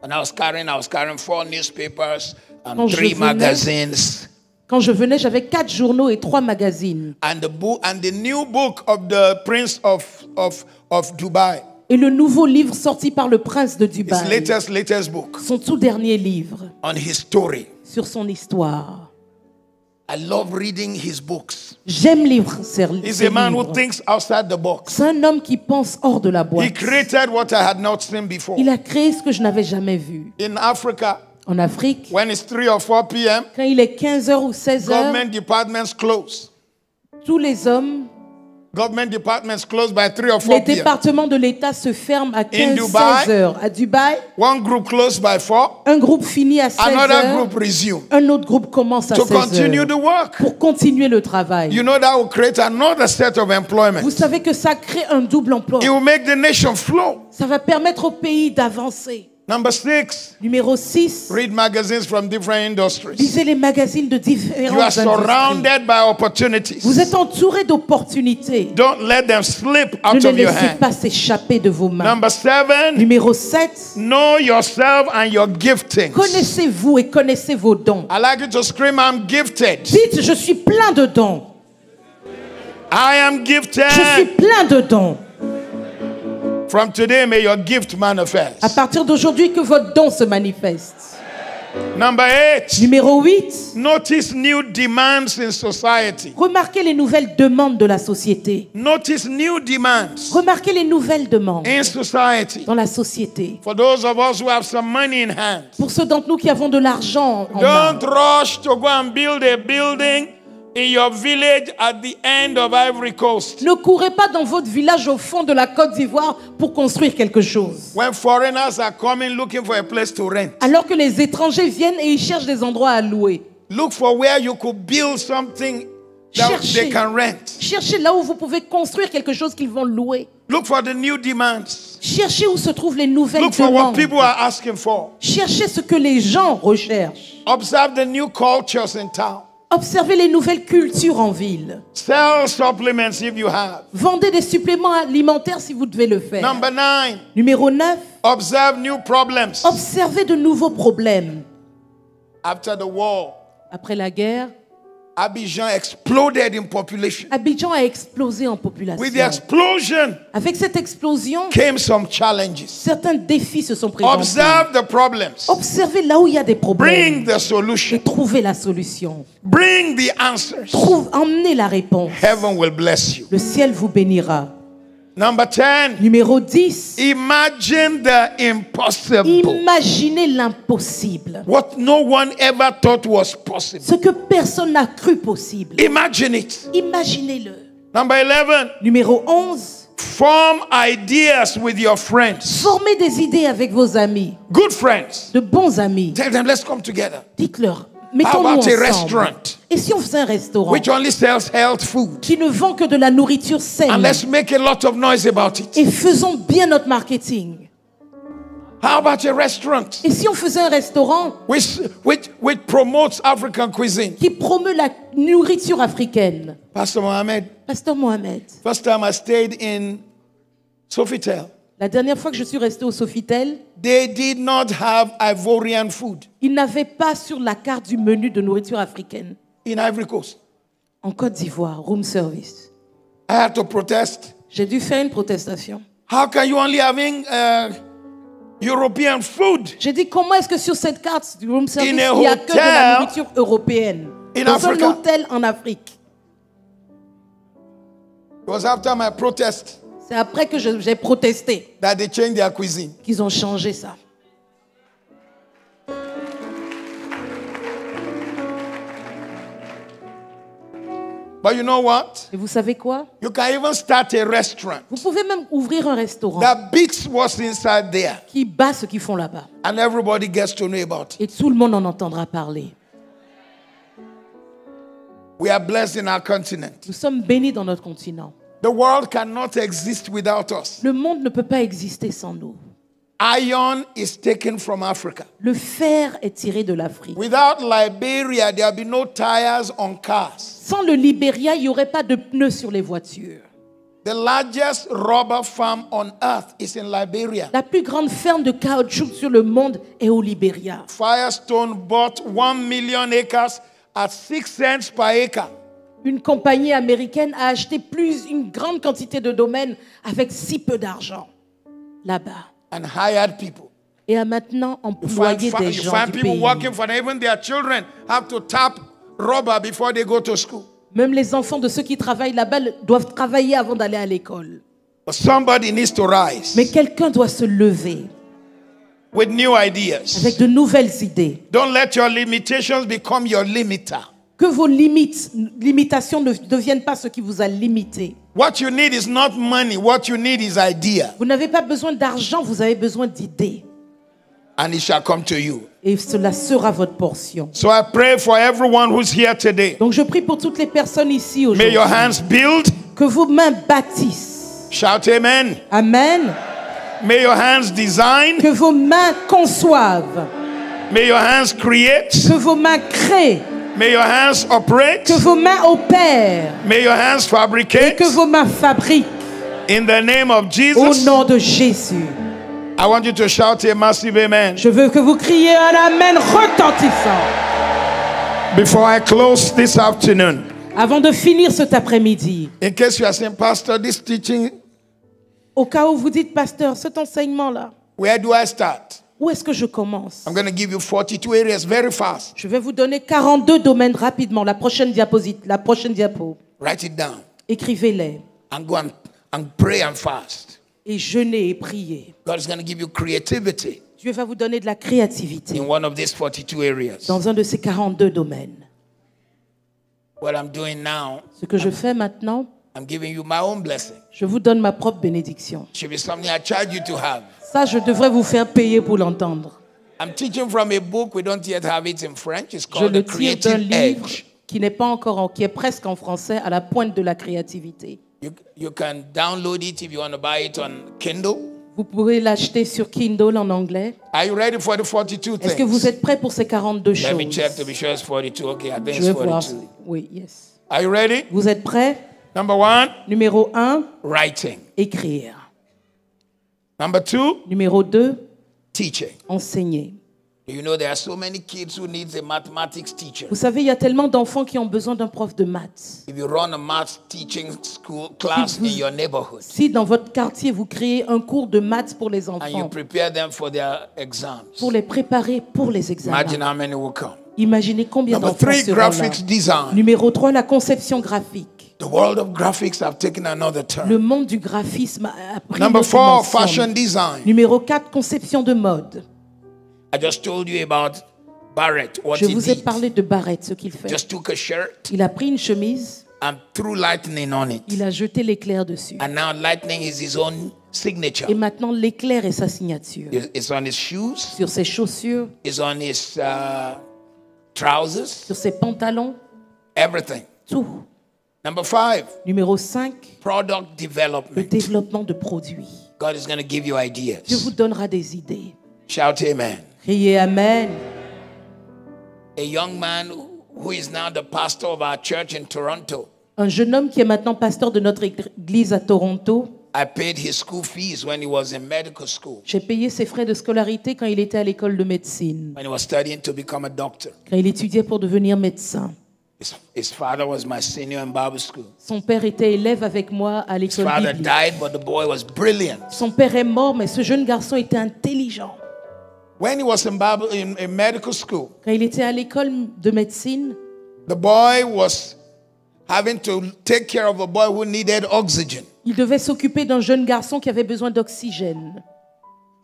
And I was carrying 4 newspapers and Quand je 3 venais- magazines. Quand je venais, j'avais 4 journaux et 3 magazines. And the new book of the Prince of Dubai. Et le nouveau livre sorti par le prince de His Dubaï. latest book Son tout dernier livre on his story. sur son histoire. I love reading his books. J'aime lire ces He's ces a man who livres. thinks outside the box. C'est un homme qui pense hors de la He boîte. created what I had not seen before. Il a créé ce que je n'avais jamais vu. In Africa, En Afrique, when it's 3 or 4 p.m., quand il est 15h ou 16h, government departments close. tous les hommes, Government departments close by 3 or les 4 p.m. départements de l'État se ferment à Dubai, 15-16h. À Dubaï, One group closed by 4, un groupe finit à another 16h, group resume un autre groupe commence à to continue 16h the work. pour continuer le travail. You know that will create another set of Vous employment. savez que ça crée un double emploi. It will make the nation flow. Ça va permettre au pays d'avancer. Number 6, Numéro 6, read magazines from different industries. lisez les magazines de You are différentes industries. surrounded by opportunities. Vous êtes entouré d'opportunités. Don't let them slip Ne out les of your laissez hand. pas s'échapper de vos mains. Number 7, Numéro 7, know yourself and your giftings. connaissez-vous et connaissez vos dons. I like you to scream, I'm gifted. Dites, je suis plein de dons. I am Je suis gifted. plein de dons. From today, may your gift À manifest. partir d'aujourd'hui, que votre don se manifeste. Number 8, Numéro 8, notice new demands in society. remarquez les nouvelles demandes de la société. Notice new demands Remarquez les nouvelles demandes in society. dans la société. For those of us who have some money in hand, Pour ceux d'entre nous qui avons de l'argent en main, don't rush to go and build a building in your village at the end of Ivory Coast. ne courez pas dans votre village au fond de la Côte d'Ivoire pour construire quelque chose. When foreigners are coming looking for a place to rent, Alors que les étrangers viennent et ils cherchent des endroits à louer. look for where you could build something that Cherchez. they can rent. Cherchez là où vous pouvez construire quelque chose qu'ils vont louer. Look for the new demands. Cherchez où se trouvent les nouvelles Look for what demandes. people are asking for. Cherchez ce que les gens recherchent. Observe the new cultures in town. Observez les nouvelles cultures en ville. Sell supplements if you have. Vendez des suppléments alimentaires si vous devez le faire. Number 9, Numéro 9, observe new problems. observez de nouveaux problèmes. After the war, Après la guerre, Abidjan exploded in population. Abidjan a explosé en With the population. explosion Avec cette explosion, came some challenges. certains défis se sont présentés. Observe the problems. Observez là où il y a des problèmes Bring the et solution. trouvez la solution. Bring the answers. Emmenez la réponse. Heaven will bless you. Le ciel vous bénira. Number 10. Numéro 10. Imagine the impossible. Imaginez l'impossible. What no one ever thought was possible. Ce que personne n'a cru possible. Imagine it. Imaginez-le. Number 11. Numéro 11. Form ideas with your friends. Formez des idées avec vos amis. Good friends. De bons amis. Tell them, let's come together. Dites-leur, How mettons-nous about a ensemble. restaurant Et si on faisait un restaurant which only sells health food? qui ne vend que de la nourriture And saine let's make a lot of noise about it. et faisons bien notre marketing. How about a restaurant Et si on faisait un restaurant which promotes African cuisine? qui promeut la nourriture africaine? Pastor Mohammed, Pasteur Mohamed, first time I stayed in Sofitel, la dernière fois que je suis restée au Sofitel, they did not have Ivorian food ils n'avaient pas sur la carte du menu de nourriture africaine. in Ivory Coast. En Côte d'Ivoire, room service. I had to protest. J'ai dû faire une protestation. How can you only having European food J'ai dit, comment est-ce que sur cette carte du room service, il In a n'y a que de la hotel nourriture européenne in dans Africa? un hôtel en Afrique? It was after my protest C'est après que j'ai protesté that they changed their cuisine. qu'ils ont changé ça. But you know what? Et vous savez quoi? You can even start a restaurant Vous pouvez même ouvrir un restaurant that beats what's inside there, qui bat ce qu'ils font là-bas. and everybody gets to know about it. Et tout le monde en entendra parler. We are blessed in our continent. Nous sommes bénis dans notre continent. The world cannot exist without us. Le monde ne peut pas exister sans nous. Iron is taken from Africa. Le fer est tiré de l'Afrique. Without Liberia, there will be no tires on cars. Sans le Libéria, il n'y aurait pas de pneus sur les voitures. The largest rubber farm on earth is in Liberia. La plus grande ferme de caoutchouc sur le monde est au Libéria. Firestone bought 1 million acres at 6 cents per acre. Une compagnie américaine a acheté une grande quantité de domaines avec si peu d'argent là-bas. And hired people. Et a maintenant employé des You gens find du people pays. working for them. Even their children have to tap rubber before they go to school. Même les enfants de ceux qui travaillent là-bas doivent travailler avant d'aller à l'école. But somebody needs to rise Mais quelqu'un doit se lever with new ideas. avec de nouvelles idées. Don't let your limitations become your limiter. Que vos limitations ne deviennent pas ce qui vous a limité. What you need is not money. What you need is idea. Vous n'avez pas besoin d'argent, vous avez besoin d'idées. And it shall come to you. Et cela sera votre portion. So I pray for everyone who's here today. Donc je prie pour toutes les personnes ici May aujourd'hui. your hands build. Que vos mains bâtissent. Shout amen. Amen. May your hands design. Que vos mains conçoivent. May your hands create. Que vos mains créent. May your hands operate. Que vos mains opèrent. May your hands Et fabricate. que vos mains fabriquent. In the name of Au Jesus, nom de Jésus. I want you to shout a massive amen. Je veux que vous criez un amen retentissant. Before I close this afternoon, Avant de finir cet après-midi, in case you are saying, Pastor, this teaching, au cas où vous dites, pasteur, cet enseignement-là, where do I start? où est-ce que je commence? I'm going to give you 42 areas very fast. Je vais vous donner 42 domaines rapidement. La prochaine diapo. Write it down Écrivez-les. and go and pray and fast. Et jeûnez et priez. God is going to give you creativity Dieu va vous donner de la créativité in one of these 42 areas. dans un de ces 42 domaines. What I'm doing now, Ce que je fais maintenant, I'm giving you my own blessing. je vous donne ma propre bénédiction. It should be something I charge you to have. Ça, je devrais vous faire payer pour l'entendre. I'm teaching from a book. We don't yet have it in French. It's Je called le The tire d'un Creative livre Edge. qui n'est pas encore, qui est presque en français, à la pointe de la créativité. You can download it if you want to buy it on Kindle. Vous pouvez l'acheter sur Kindle en anglais. Are you ready for the 42 Est-ce que vous things? êtes prêts pour ces 42 Let me choses? check to be sure it's 42. Okay, I think Je it's vais voir. 42. Oui, yes. Are you ready? Vous êtes prêts? Number 1, Numéro 1, writing. écrire. Number 2, Numéro 2, teaching. enseigner. Do you know there are so many kids who need a mathematics teacher? Vous savez, il y a tellement d'enfants qui ont besoin d'un prof de maths. If you run a math teaching school class in your neighborhood Si dans votre quartier, vous créez un cours de maths pour les and you enfants, prepare them for their exams, pour les préparer pour les examens, imagine how many will come. imaginez combien Number d'enfants 3, seront là. graphics design. Numéro 3, la conception graphique. The world of graphics have taken another turn. Le monde du graphisme a pris une Number autre 4, dimension. fashion design. Numéro 4, conception de mode. I just told you about Barrett, what Je he vous ai did. parlé de Barrett, ce qu'il fait. Just took a shirt Il a pris une chemise, and threw lightning on it. il a jeté l'éclair dessus. And now lightning is his own signature. Et maintenant, l'éclair est sa signature. It's on his shoes, Sur ses chaussures, it's on his trousers, sur ses pantalons, everything. tout. Number 5, Numéro 5, product le development. développement de produits. God is going to give you Dieu ideas. vous donnera des idées. Shout amen. Criez Amen. A young man who is now the pastor of our church in Toronto, Un jeune homme qui est maintenant pasteur de notre église à Toronto. I paid his school fees when he was in medical school, J'ai payé ses frais de scolarité quand il était à l'école de médecine, when he was studying to become a doctor. quand il étudiait pour devenir médecin. His father was my senior in Bible school. Son père était élève avec moi à His l'école father biblique. died, but the boy was brilliant. Son père est mort, mais ce jeune garçon était intelligent. When he was in medical school, Quand il était à l'école de médecine, the boy was having to take care of a boy who needed oxygen. il devait s'occuper d'un jeune garçon qui avait besoin d'oxygène.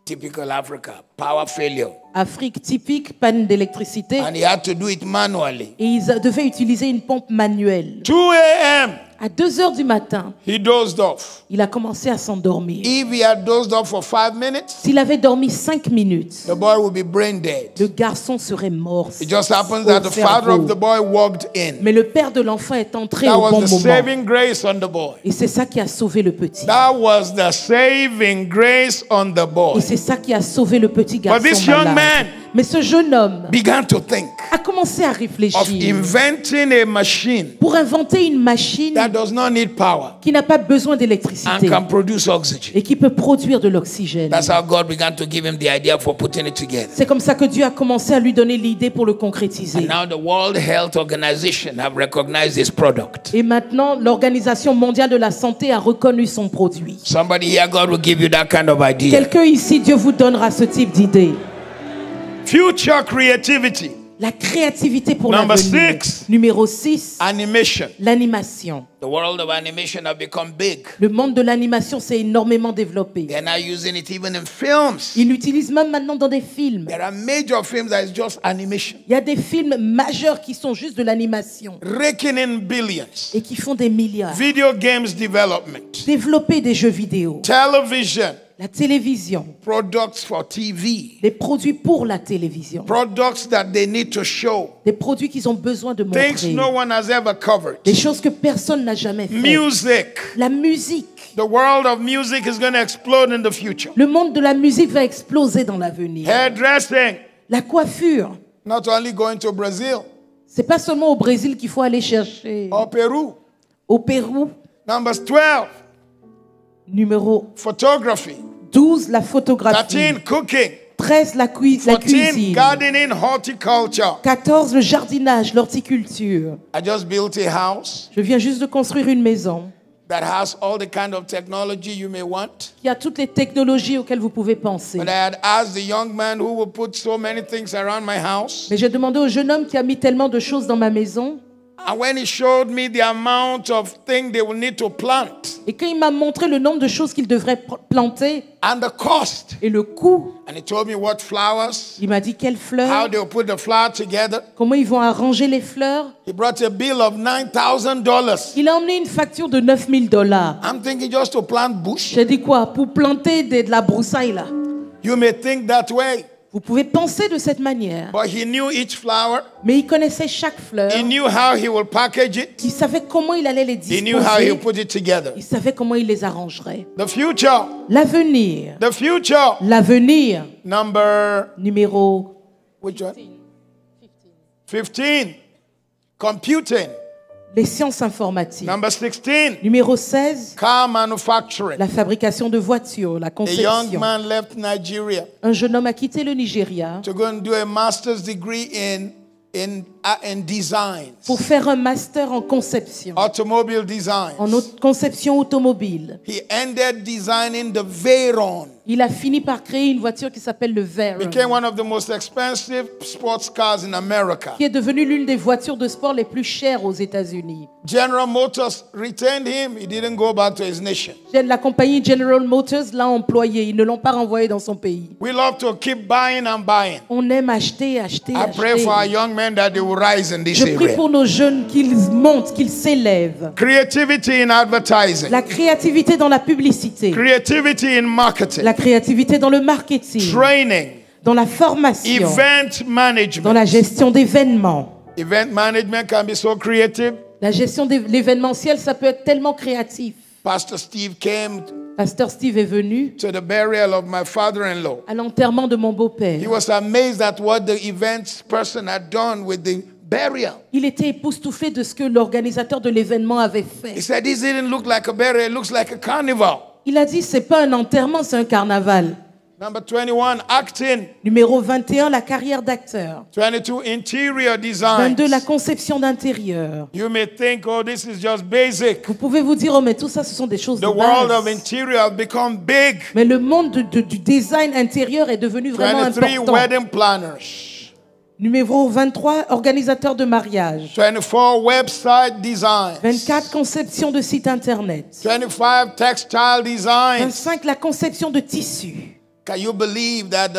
Typical Africa, power failure. Afrique typique, panne d'électricité. And he had to do it manually. Et ils devaient utiliser une pompe manuelle. 2 a.m., À 2 heures du matin, he dozed off. il a commencé à s'endormir. If he had dozed off for 5 minutes, S'il avait dormi 5 minutes, the boy would be brain dead. le garçon serait mort. It just happens au that the father cerveau. of the boy walked in. Mais le père de l'enfant est entré That au was bon the moment. saving grace on the boy. Et c'est ça qui a sauvé le petit. That was the saving grace on the Et boy. c'est ça qui a sauvé le petit garçon But this young malade. man Mais ce jeune homme began to think a commencé à of réfléchir inventing a machine pour inventer une machine that does not need power qui n'a pas besoin and d'électricité can produce oxygen. et qui peut produire de l'oxygène. That's how God began to give him the idea for putting it together. C'est comme ça que Dieu a commencé à lui donner l'idée pour le concrétiser. And now the World Health Organization have recognized this product. Et maintenant, l'Organisation mondiale de la santé a reconnu son produit. Somebody here, God will give you that kind of idea. Quelqu'un ici, Dieu vous donnera ce type d'idée. Future creativity, La créativité pour Number l'avenir. 6. Numéro 6, animation. l'animation. The world of animation have become big. Le monde de l'animation s'est énormément développé. They're now using it even in films. Il l'utilise même maintenant dans des films. There are major films that is just animation, Il y a des films majeurs qui sont juste de l'animation raking in billions. et qui font des milliards. Video games development, Développer des jeux vidéo, television, la télévision, products for TV, des produits pour la télévision, products that they need to show, des produits qu'ils ont besoin de things montrer, no one has ever covered. des choses que personne n'a jamais fait. Music. La musique. The world of music is going to explode in the future. Le monde de la musique va exploser dans l'avenir. Hairdressing, La coiffure. not only going to Brazil C'est pas seulement au Brésil qu'il faut aller chercher. or Peru. Au Pérou, Numbers 12, numéro photography. 12, la photographie. 13, cooking. 13, la 14, cuisine. gardening, horticulture. 14, le jardinage, l'horticulture. I just built a house Je viens juste de construire une maison that has all the kind of technology you may want. qui a toutes les technologies auxquelles vous pouvez penser. But I had asked the young man who will put so many things around my house. Mais j'ai demandé au jeune homme qui a mis tellement de choses dans ma maison. And when he showed me the amount of things they will need to plant Et quand il m'a montré le nombre de choses qu'il devrait planter and the cost, et le coût, and he told me what flowers, il m'a dit quelles how fleurs, they will put the flower together, comment ils vont arranger les fleurs. he brought a bill of $9,000. Il a emmené une facture de $9,000. I'm thinking just to plant bush. J'ai dit quoi? Pour planter de la broussaille là. You may think that way, Vous pouvez penser de cette manière. but he knew each flower. Mais il connaissait chaque fleur. He knew how he will package it. Il savait comment il allait les He knew how he disposer. would put it together. Il savait comment il les arrangerait. The future, L'avenir. the future. L'avenir. Number, Numéro which one? 15. Computing. Les sciences informatiques. Number 16, Numéro 16, car manufacturing. la fabrication de voitures, la A young conception. man left Nigeria Un jeune homme a quitté le Nigeria to go and do a master's degree in design, pour faire un master en conception, automobile design. en conception automobile. He ended designing the Veyron. Il a fini par créer une voiture qui s'appelle le Veyron, Became one of the most expensive sports cars in America. qui est devenue l'une des voitures de sport les plus chères aux États-Unis. General Motors retained him. He didn't go back to his nation. La compagnie General Motors l'a employé. Ils ne l'ont pas renvoyé dans son pays. We love to keep buying and buying. On aime acheter, acheter, I pray for our acheter. young men that they will rise in this Je prie area. pour nos jeunes qu'ils montent, qu'ils s'élèvent. Creativity in advertising. La créativité dans la publicité, Creativity in marketing. la créativité dans le marketing, Training. dans la formation, Event dans management. la gestion d'événements. Event management can be so creative. La gestion de l'événementiel, ça peut être tellement créatif. Pastor Steve came Pasteur Steve est venu to the burial of my father-in-law. à l'enterrement de mon He beau-père. was amazed at what the events person had done with the burial. Il était époustouflé de ce que l'organisateur de l'événement avait He fait. said, this didn't look like a burial, it looks like a carnival. Il a dit, c'est pas un enterrement, c'est un carnaval. Number 21, acting. Numéro 21, la carrière d'acteur. 22, interior design. 22, la conception d'intérieur. You may think, oh, this is just basic. Vous pouvez vous dire, oh, mais tout ça, ce sont des choses The de world of base. interior has become big. Mais le monde du design intérieur est devenu vraiment 23, important. wedding planners. Numéro 23, organisateur de mariage. 24, website design. 24, conception de site internet. 25, textile design. 25, la conception de tissus. Can you believe that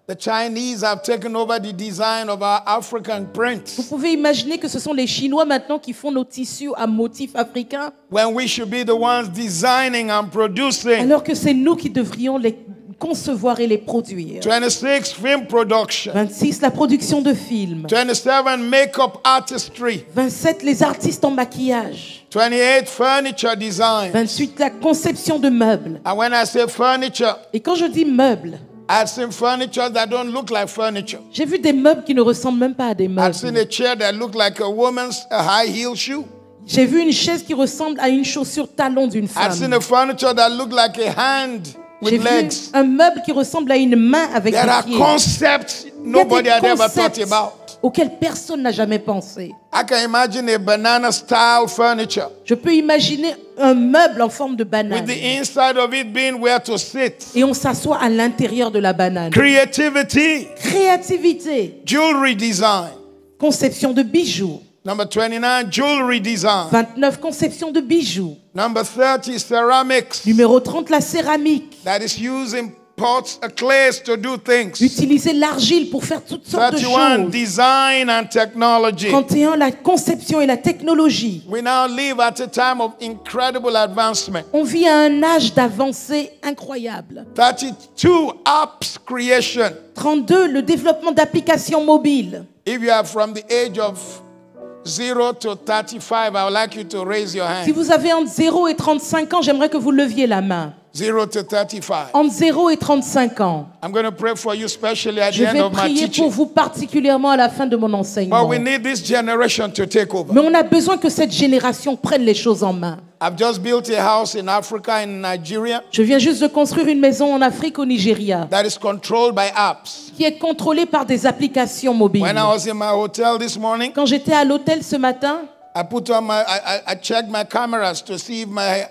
the Chinese have taken over the design of our African Vous prints pouvez imaginer que ce sont les Chinois maintenant qui font nos tissus à motifs africains, when we should be the ones designing and producing? alors que c'est nous qui devrions les concevoir et les produire. 26, film production. 26, la production de films. 27, makeup artistry. 27, les artistes en maquillage. 28, furniture design. 28, la conception de meubles. And when I say furniture, Et quand je dis meubles, I've seen furniture that don't look like furniture. j'ai vu des meubles qui ne ressemblent même pas à des I've seen meubles. a chair that looked like a woman's high heel shoe. J'ai vu une chaise qui ressemble à une chaussure talon d'une I've seen femme. a furniture that looked like a hand J'ai with vu legs. un meuble qui ressemble à une main avec There are des pieds. concepts Il y a nobody des had ever thought concepts about. auxquels personne n'a jamais pensé. I can imagine a banana style furniture Je peux imaginer un meuble en forme de with banane. the inside of it being where to sit. Et on s'assoit à l'intérieur de la banane. Creativity, Créativité, jewelry design. conception de bijoux. Number 29, jewelry design. 29, conception de bijoux. Number 30, ceramics. Numéro 30, la céramique. That is using pots of clays to do things. Utiliser l'argile pour faire toutes sortes de 31, choses. design and technology. 31, la conception et la technologie. We now live at a time of incredible advancement. On vit à un âge d'avancée incroyable. 32, apps creation. 32, le développement d'applications mobiles. If you are from the age of 0 to 35, I would like you to raise your Si hand. vous avez entre 0 et 35 ans, j'aimerais que vous leviez la main. 0 to 35. Entre 0 et 35 ans. I'm going to pray for you, especially at Je the end vais of my prier pour teaching. vous particulièrement à la fin de mon But enseignement. we need this generation to take over. Mais on a besoin que cette génération prenne les choses en main. I've just built a house in Africa, in Nigeria, Je viens juste de construire une maison en Afrique, au Nigeria, that is controlled by apps. qui est contrôlée par des applications mobiles. When I was in my hotel this morning, Quand j'étais à l'hôtel ce matin, I checked my cameras to see if my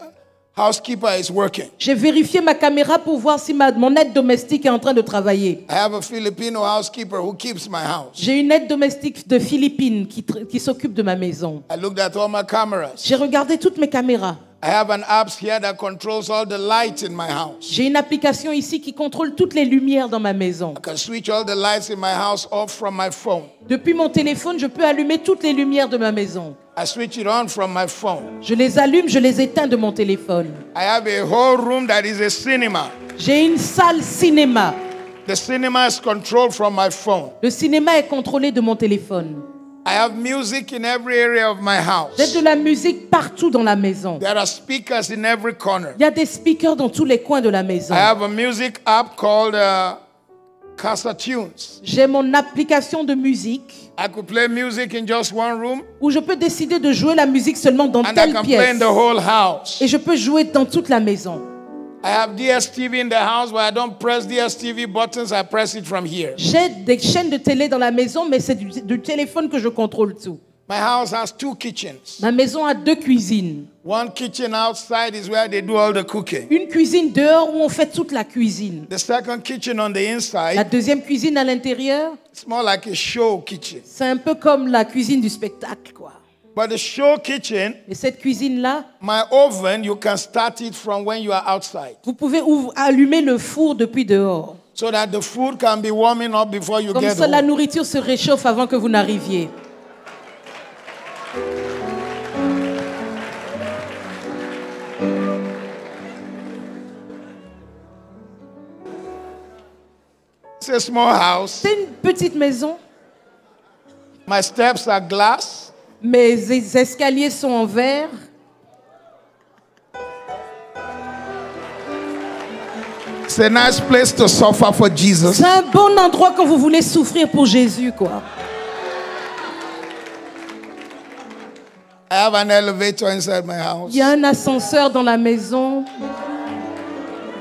housekeeper is working. j'ai vérifié ma caméra pour voir si mon aide domestique est en train de travailler. I have a Filipino housekeeper who keeps my house. J'ai une aide domestique de Philippines qui s'occupe de ma maison. I looked at all my cameras. J'ai regardé toutes mes caméras. I have an app here that controls all the lights in my house. J'ai une application ici qui contrôle toutes les lumières dans ma maison. I can switch all the lights in my house off from my phone. Depuis mon téléphone, je peux allumer toutes les lumières de ma maison. I switch it on from my phone. Je les allume, je les éteins de mon téléphone. I have a whole room that is a cinema. J'ai une salle cinéma. The cinema is controlled from my phone. Le cinéma est contrôlé de mon téléphone. I have music in every area of my J'ai house. de la musique partout dans la maison. There are speakers in every corner. Il y a des speakers dans tous les coins de la maison. I have a music app called Casa Tunes. J'ai mon application de musique I could play music in just one room, où je peux décider de jouer la musique seulement dans and I telle can play in pièce. the whole house. Et je peux jouer dans toute la maison. I have DSTV in the house, but I don't press DSTV buttons. I press it from here. J'ai des chaînes de télé dans la maison, mais c'est du téléphone que je contrôle tout. My house has 2 kitchens. Ma maison a 2 cuisines. One kitchen outside is where they do all the cooking. Une cuisine dehors où on fait toute la cuisine. The second kitchen on the La inside, deuxième cuisine à l'intérieur, it's more like a show kitchen. c'est un peu comme la cuisine du spectacle, quoi. But the show kitchen, Et cette cuisine-là, my oven, you can start it from when you are outside, vous pouvez allumer le four depuis dehors. so that the food can be warming up before you Comme get ça, la home. nourriture se réchauffe avant que vous n'arriviez. It's a small house. C'est une petite maison. My steps are glass. Mes escaliers sont en verre. It's a nice place to suffer for Jesus. C'est un bon endroit quand vous voulez souffrir pour Jésus, quoi. I have an elevator inside my house Il y a un ascenseur dans la maison.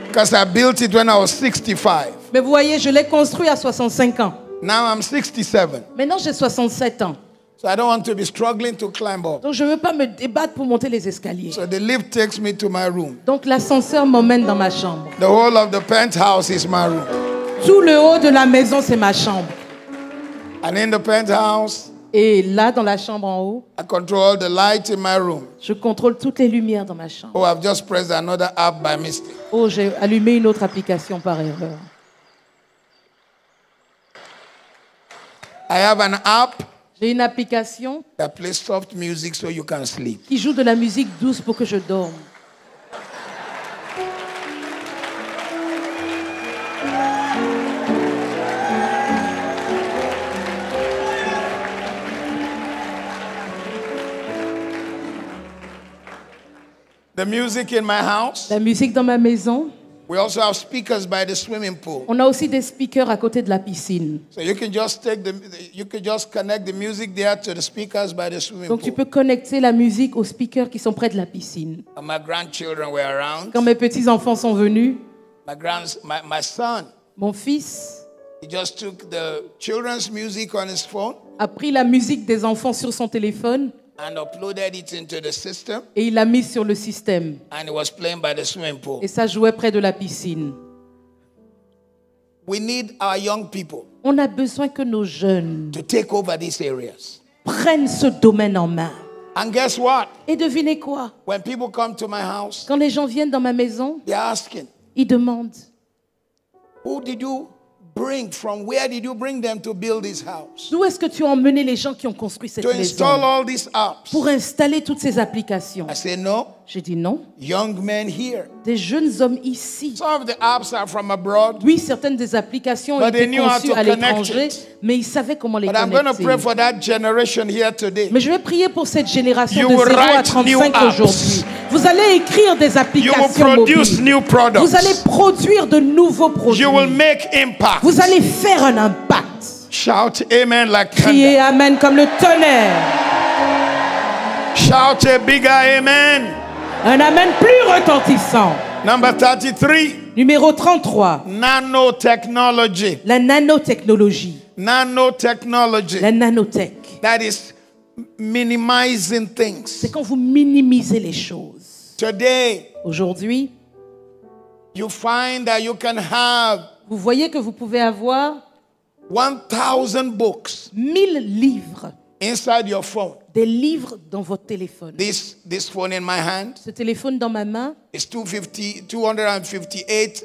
because I built it when I was 65. Mais vous voyez, je l'ai construit à 65 ans. Now I'm 67. Maintenant, j'ai 67 ans. So I don't want to be struggling to climb up. Donc, je ne veux pas me débattre pour monter les escaliers. So the lift takes me to my room. Donc, l'ascenseur m'emmène dans ma chambre. The whole of the penthouse is my room. Tout le haut de la maison, c'est ma chambre. And in the penthouse, Et là, dans la chambre en haut, I control all the light in my room. je contrôle toutes les lumières dans ma chambre. Oh, I've just pressed another app by mistake. Oh, j'ai allumé une autre application par erreur. I have an app J'ai une application that plays soft music so you can sleep. qui joue de la musique douce pour que je dorme. The music in my house. La musique dans ma maison. We also have speakers by the swimming pool. On a aussi des speakers à côté de la piscine. So you can just connect the music there to the speakers by the swimming Donc tu pool. peux connecter la musique aux speakers qui sont près de la piscine. And my grandchildren were around. Quand mes petits-enfants sont venus, My son, mon fils he just took the children's music on his phone a pris la musique des enfants sur son téléphone and uploaded it into the system, et il l'a mise sur le système. and it was playing by the swimming pool. Et ça jouait près de la piscine. We need our young people On a besoin que nos jeunes to take over these areas. prennent ce domaine en main. And guess what? Et devinez quoi? When people come to my house, Quand les gens viennent dans ma maison, they're asking, ils demandent, who did you bring from? Where did you bring them to build this house? d'où est-ce que tu as emmené les gens qui ont construit cette To install maison all these apps? pour installer toutes ces applications? I say, no, J'ai dit non. young men here. Des jeunes hommes ici. Some of the apps are from abroad, Oui, certaines des applications But they étaient knew how conçues to à connect l'étranger, it. mais ils savaient comment les but I'm going to pray connecter. for that generation here today. Mais je vais prier pour cette génération You de will 0 à write new 35 apps. aujourd'hui. Vous allez écrire des You will applications produce mobiles. new products. Vous allez produire de nouveaux produits. You will make impact. Vous allez faire un impact. Shout amen like Criez thunder. Amen comme le tonnerre. Shout a bigger amen. Un Amen plus retentissant. Number 33, Numéro 33. nanotechnology. La nanotechnologie. Nanotechnology. La nanotech. That is minimizing things. C'est quand vous minimisez les choses. Today, Aujourd'hui, you find that you can have vous voyez que vous pouvez avoir 1,000 books 1000 livres. inside your phone. Des livres dans votre téléphone. This phone in my hand Ce téléphone dans ma main is 258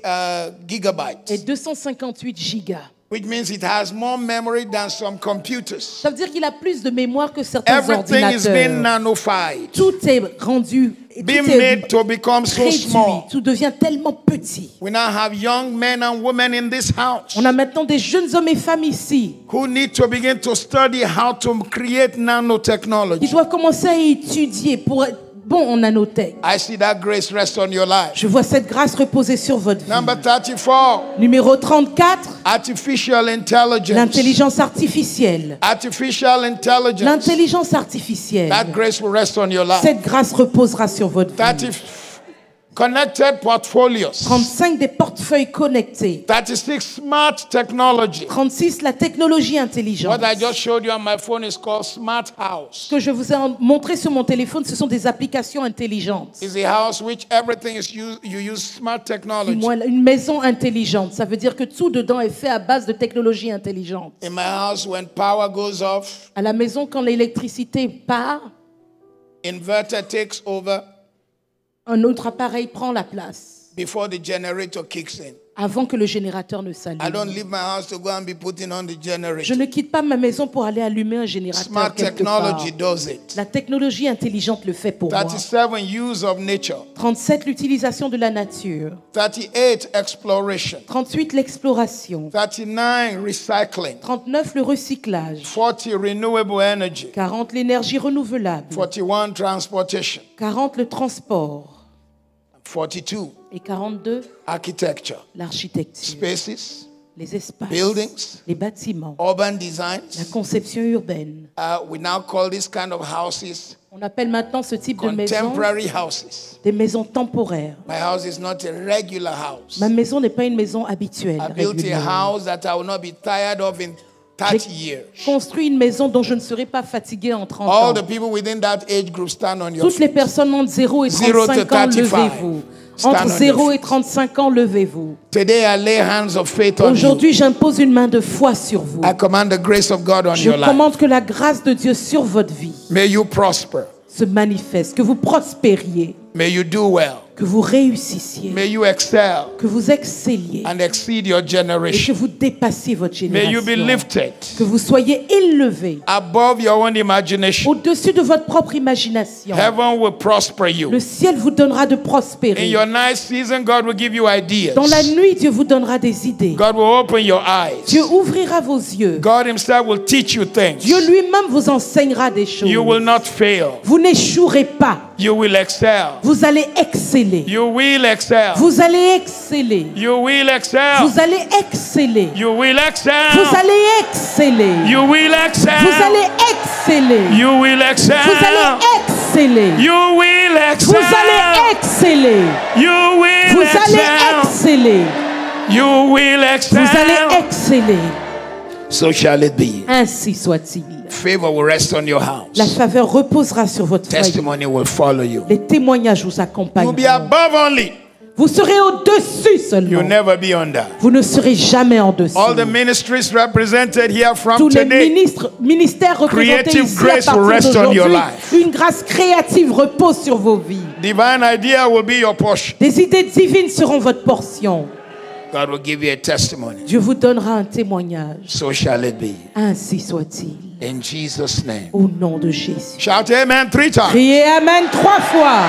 gigabytes, est 258 gigas. which means it has more memory than some computers. Ça veut dire qu'il a plus de mémoire que certains Everything is being ordinateurs. nanofied, Tout est rendu, tout being est made to become so réduit, small. tout devient tellement petit. We now have young men and women in this house On a maintenant des jeunes hommes et femmes ici who need to begin to study how to create qui nanotechnology. doivent commencer à étudier pour bon en nanotech. I see that grace rest on your life. Je vois cette grâce reposer sur votre vie. Number 34, Numéro 34, artificial intelligence. l'intelligence artificielle. Artificial intelligence. L'intelligence artificielle. That grace will rest on your life. Cette grâce reposera sur votre vie. 30 connected portfolios. 35 des portefeuilles connectés. 36 smart technology. 36 la technologie intelligente. What I just showed you on my phone is called Smart House. Ce que je vous ai montré sur mon téléphone, ce sont des applications intelligentes. It's a house which everything is you use smart technology. Une maison intelligente, ça veut dire que tout dedans est fait à base de technologie intelligente. In my house, when power goes off, À la maison, quand l'électricité part, inverter takes over un autre appareil prend la place before the generator kicks in. avant que le générateur ne s'allume. I don't leave my house to go and be putting on the Je generator. ne quitte pas ma maison pour aller allumer un générateur Smart quelque part. technology does it. La technologie intelligente le fait pour moi. 37, use of nature. 37, l'utilisation de la nature. 38, exploration. 38, l'exploration. 39, recycling. 39, le recyclage. 40, renewable energy. 40, l'énergie renouvelable. 41, transportation. 40, le transport. 42, Et 42, architecture. l'architecture. Spaces, Les espaces. buildings, Les bâtiments. urban La designs. conception urbaine. We now call this kind of houses On appelle maintenant ce type de maison contemporary houses. des maisons temporaires. My house is not a regular house. Ma maison n'est pas une maison habituelle. I built a régulière. house that I will not be tired of in 30 years. Construit une maison dont je ne serai pas fatigué en 30 All ans. the people within that age group stand on your Toutes les feet. personnes entre 0 et 0 to 35 ans, 35. levez-vous. Stand Entre on your 0 et feet. 35 ans, levez-vous. Today I lay hands of faith on you. Aujourd'hui, j'impose une main de foi sur vous. I command the grace of God on Je your life. commande que la grâce de Dieu sur votre vie May you prosper. se manifeste, que vous prospériez, May you do well. que vous réussissiez, May you excel que vous excelliez and exceed your et que generation. vous dépassiez votre May you be génération. lifted Que vous soyez élevés above your own imagination. au-dessus de votre propre imagination. Heaven will prosper Le you. ciel vous donnera de In prospérer. your night season, God will give you ideas. Dans la nuit, Dieu vous donnera des idées. God will open your eyes. Dieu ouvrira vos yeux. God himself will teach you things. Dieu lui-même vous enseignera des choses. You will not fail. Vous n'échouerez pas. You will excel. Vous allez exceller. You will excel. Vous allez exceller. You will excel. Vous allez exceller. You will excel. Vous allez exceller. You will excel. Vous allez exceller. You will excel. Vous allez exceller. You will Vous allez excel. exceller. You will Vous allez excel. exceller. You will excel. Vous allez exceller. So shall it be. Ainsi soit-il. Favor will rest on your house. La faveur reposera sur votre foyer. Testimony will follow you. Les témoignages vous You'll accompagneront. be above only. Vous serez au-dessus You'll seulement. never be under. Vous ne serez jamais en dessous. All the ministries represented here from Tous les today, ministères représentés creative ici grace à will partir rest on your d'aujourd'hui, life. une grâce créative repose sur vos vies. divine idea will be your portion. Des idées divines seront votre portion. God will give you a testimony. Dieu vous donnera un témoignage. So shall it be. Ainsi soit-il. In Jesus' name. Au nom de Jésus. Shout amen 3 times. Criez Amen 3 fois.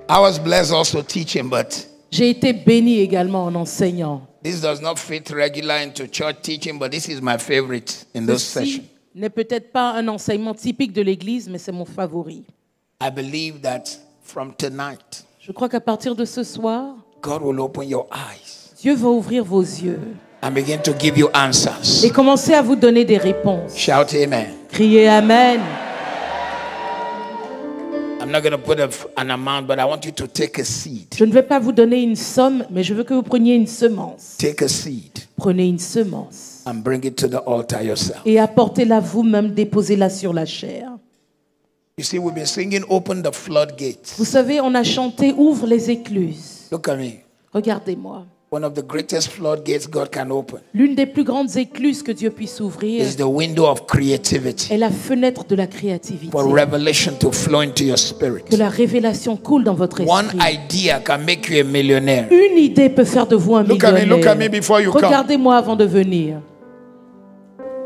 I was blessed also teaching, but J'ai été béni également en enseignant. this does not fit regular into church teaching, but this is my favorite in this session. Ceci n'est peut-être pas un enseignement typique de l'Église, mais c'est mon favori. I believe that from tonight, Je crois qu'à partir de ce soir, God will open your eyes Dieu va ouvrir vos yeux and begin to give you answers. et commencer à vous donner des réponses. Shout amen. Criez Amen. I'm not going to put an amount, but I want you to take a seed. Je ne vais pas vous donner une somme, mais je veux que vous preniez une semence. Take a seed Prenez une semence and bring it to the altar yourself. et apportez-la vous-même, déposez-la sur la chair. You see, we've been singing Open the Floodgates. Vous savez, on a chanté Ouvre les écluses. Look at me. Regardez-moi. One of the greatest floodgates God can open L'une des plus grandes écluses que Dieu puisse ouvrir is the window of creativity est la fenêtre de la créativité. for revelation to flow into your Que spirit. la révélation coule dans votre One esprit. idea can make you a millionaire. Une idée peut faire de vous un Look at me millionnaire. before you come. Regardez-moi avant de venir.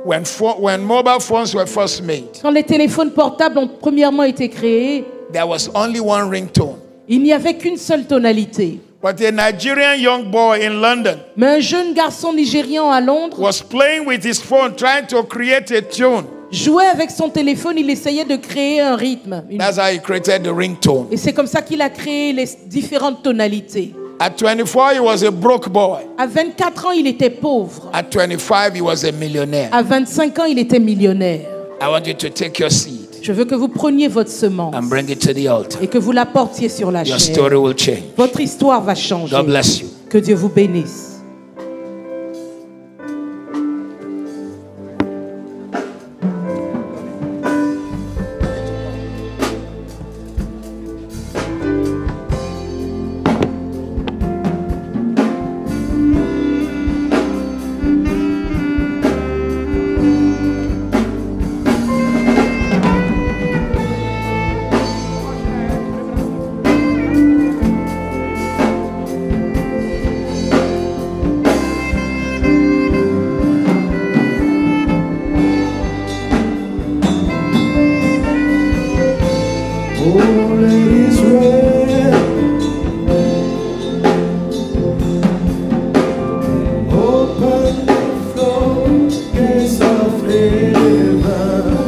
When mobile phones were first made, Quand les téléphones portables ont premièrement été créés, there was only one ringtone. il n'y avait qu'une seule tonalité. But a Nigerian young boy in London Mais un jeune garçon nigérian à Londres was playing with his phone, trying to create a tune. jouait avec son téléphone, il essayait de créer un rythme. That's how he created the ringtone. Et c'est comme ça qu'il a créé les différentes tonalités. At 24, he was a broke boy. À 24 ans, il était pauvre. At 25, he was a millionaire. À 25 ans, il était millionnaire. I want you to take your seed Je veux que vous preniez votre semence and bring it to the altar. et que vous la portiez sur la Your chair. story will change. Votre histoire va changer. God bless you. Que Dieu vous bénisse.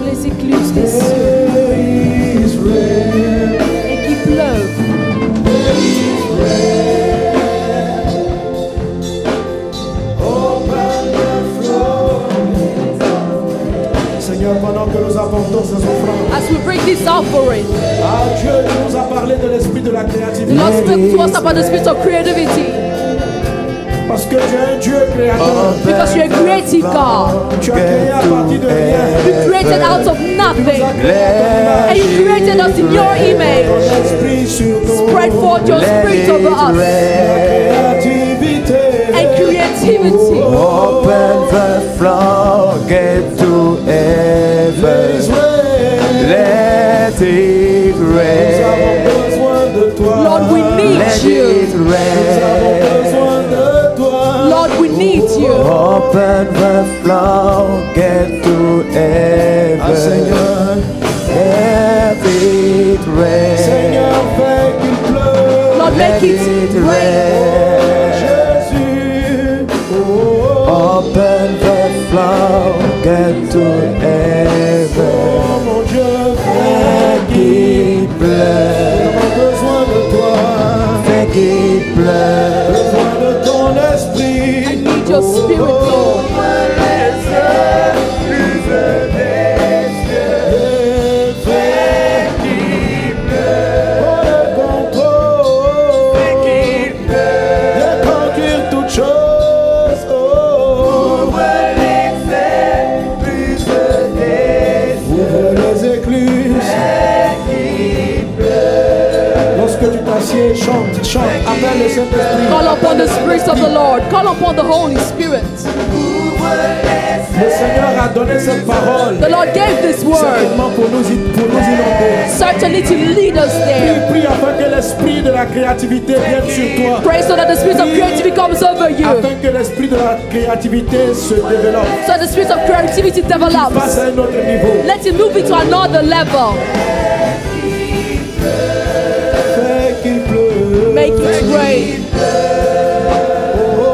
Les écluses des cieux et qui pleuvent. Seigneur, pendant que nous apportons ces offrandes, As we bring this offering, Dieu nous a parlé de l'esprit de la the créativité. Lord spoke to us about the spirit of creativity. Parce que tu es un Dieu créateur. Because you're a creative God. Tu as créé à partir de rien. You created out of nothing. And you created us in your image. L'esprit sur nous. Spread forth your spirit over us. Créativité. And creativity. Open the floodgate to heaven. Let it Nous rain. avons besoin de toi. Lord, we need Let you. it Nous avons rain. besoin de toi. Lord, we need you. Open the floodgate to Ah, heaven. Seigneur. Let it rain. Seigneur, fais qu'il pleuve. Lord, make Let it it rain. rain. Jésus. Oh, Open the floodgate to heaven. oh, mon Dieu, Fais qu'il nous pleuve. avons besoin de toi. Fais qu'il pleuve. Besoin de ton esprit. I need your spirit, Lord. Chante, chante, appelle le Saint-Esprit. Call upon the Spirit of the Lord. Call upon the Holy Spirit. Le Seigneur a donné cette parole The Lord gave this word certainement pour nous inonder. certainly to lead us there. Prie afin que l'esprit de la créativité vienne sur toi. Pray so that the spirit of creativity comes over you. Afin que l'esprit de la créativité se développe. So the spirit of creativity Passe develops. à un autre niveau. Let it move into another level. Fais qu'il pleuve. Make it rain. Oh, oh,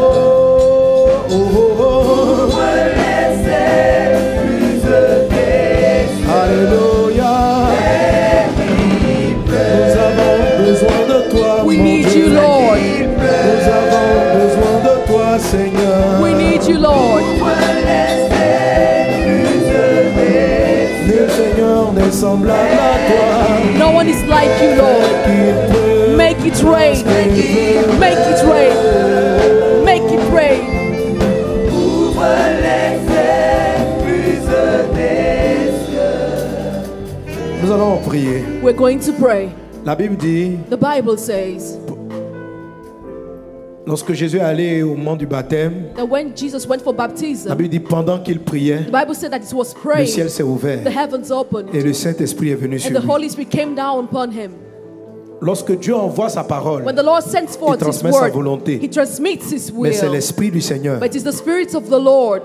oh, oh, oh. Alléluia. Nous avons besoin de toi. We mon need Dieu. you, Lord. Nous avons besoin de toi, Seigneur. We need you, Lord. Nul Seigneur n'est semblable à toi. No one is like you, Lord. Qu'il pleuve. Make it rain. Make it rain. Make it rain. Nous allons prier. We're going to pray. La Bible dit, The Bible says lorsque Jésus est allé au mont du baptême, that when Jesus went for la baptism, Bible dit pendant qu'il priait, the Bible said that he was le praying, ciel s'est ouvert the heavens opened, et le Saint-Esprit est venu and sur the lui. Holy Spirit came down upon him. Lorsque Dieu envoie sa parole, When the Lord sends forth His transmet sa word, volonté. He transmits His mais c'est will. l'Esprit du Seigneur. But it's the Spirit of the Lord.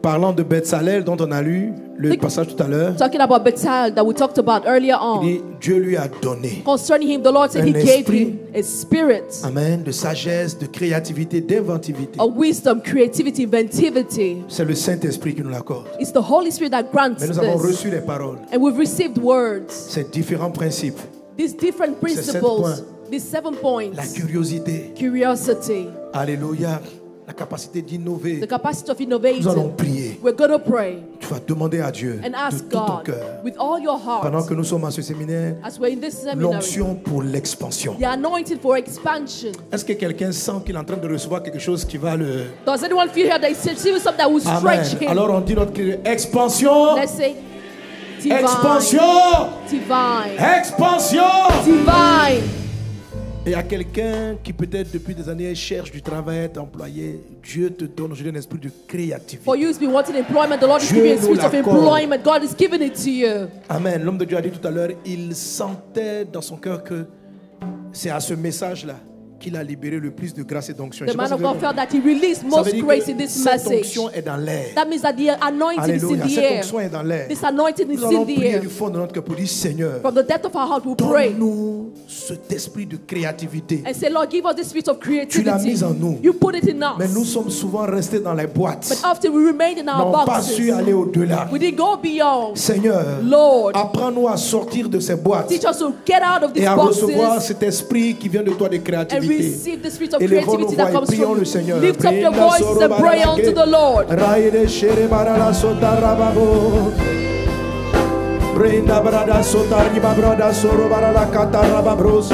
Parlant de Bethsalel dont on a lu le passage tout à l'heure, Talking about Bethel that we talked about earlier on. il dit Dieu lui a donné, Concerning him, the Lord said un he gave esprit. him a spirit amen, de sagesse, de créativité, d'inventivité. of wisdom, creativity, inventivity. C'est le Saint-Esprit qui nous l'accorde. It's the Holy Spirit that grants Mais nous avons this. reçu les paroles, And we've received words. ces différents principes, These different Ces 7 principles, points. these 7 points. la curiosité, Curiosity, alléluia, la capacité d'innover. the capacity of Nous allons innovating. prier. We're going to pray Tu vas demander à Dieu and de ask tout ton God cœur. with all your Pendant heart, que nous sommes à ce séminaire, as we're in this seminary, l'onction pour l'expansion. the anointing for expansion. Est-ce que quelqu'un sent qu'il est en train de recevoir quelque chose qui va le... Does anyone feel here that is receiving something that will Amen. stretch him? Alors on dit notre cri, expansion, Let's say, divine, expansion, divine, expansion. divine. Et à quelqu'un qui peut-être depuis des années cherche du travail, être employé, Dieu te donne aujourd'hui un esprit de créativité. For you who's been wanting employment, the Lord is Dieu giving you a nous spirit of l'accorde. employment. God is giving it to you. Amen. L'homme de Dieu a dit tout à l'heure, il sentait dans son cœur que c'est à ce message-là qu'il a libéré le plus de grâce et d'onction. The Je sais pas man si of vous avez God felt compris. that he released Ça most veut dire grace que in this cette message. onction est dans l'air. That means that the anointing is in Alléluia. the Cette air. onction est dans l'air. This anointing is Nous allons in the prier air. du fond de notre cœur pour dire, Seigneur, From the depth of our heart, we pray donne-nous cet esprit de créativité. and say, Lord, give us this spirit of Tu l'as creativity. mis en nous. You put it in us. Mais nous sommes souvent restés dans les boîtes. But often we remain in our N'ont pas su boxes. aller au-delà. We didn't go beyond. Seigneur, Lord, apprends-nous à sortir de ces boîtes teach us to get out of et these à recevoir boxes cet esprit qui vient de toi de and créativité. receive the spirit of Élevons nos creativity voix that et comes prions from le you. Seigneur. Lift up your Brinda voices soro and pray baralake. unto the Lord. Raide shere barala sota rababo. Brinda brada sota riba brada soro barala kata rababros.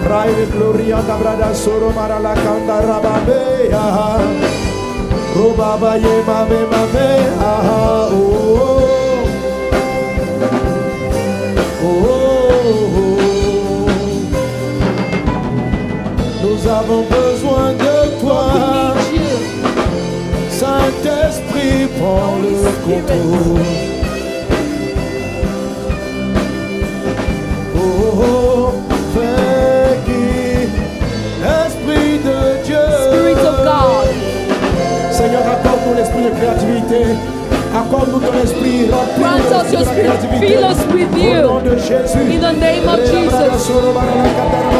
Raide gloria da brada soro barala kanta rababe. Robaba ye mame mame. Oh, oh, oh. Nous avons besoin de toi. We need you. Saint-Esprit, prends le contrôle. Oh, oh, oh, fais qu'il, Esprit de Dieu. Spirit of God. Seigneur, accorde-nous l'esprit de créativité. Accorde-nous ton esprit. Remplis-nous Grant de us your l'esprit de spirit. créativité. Fill us with Au nom you. de Jésus. In the name of Jesus.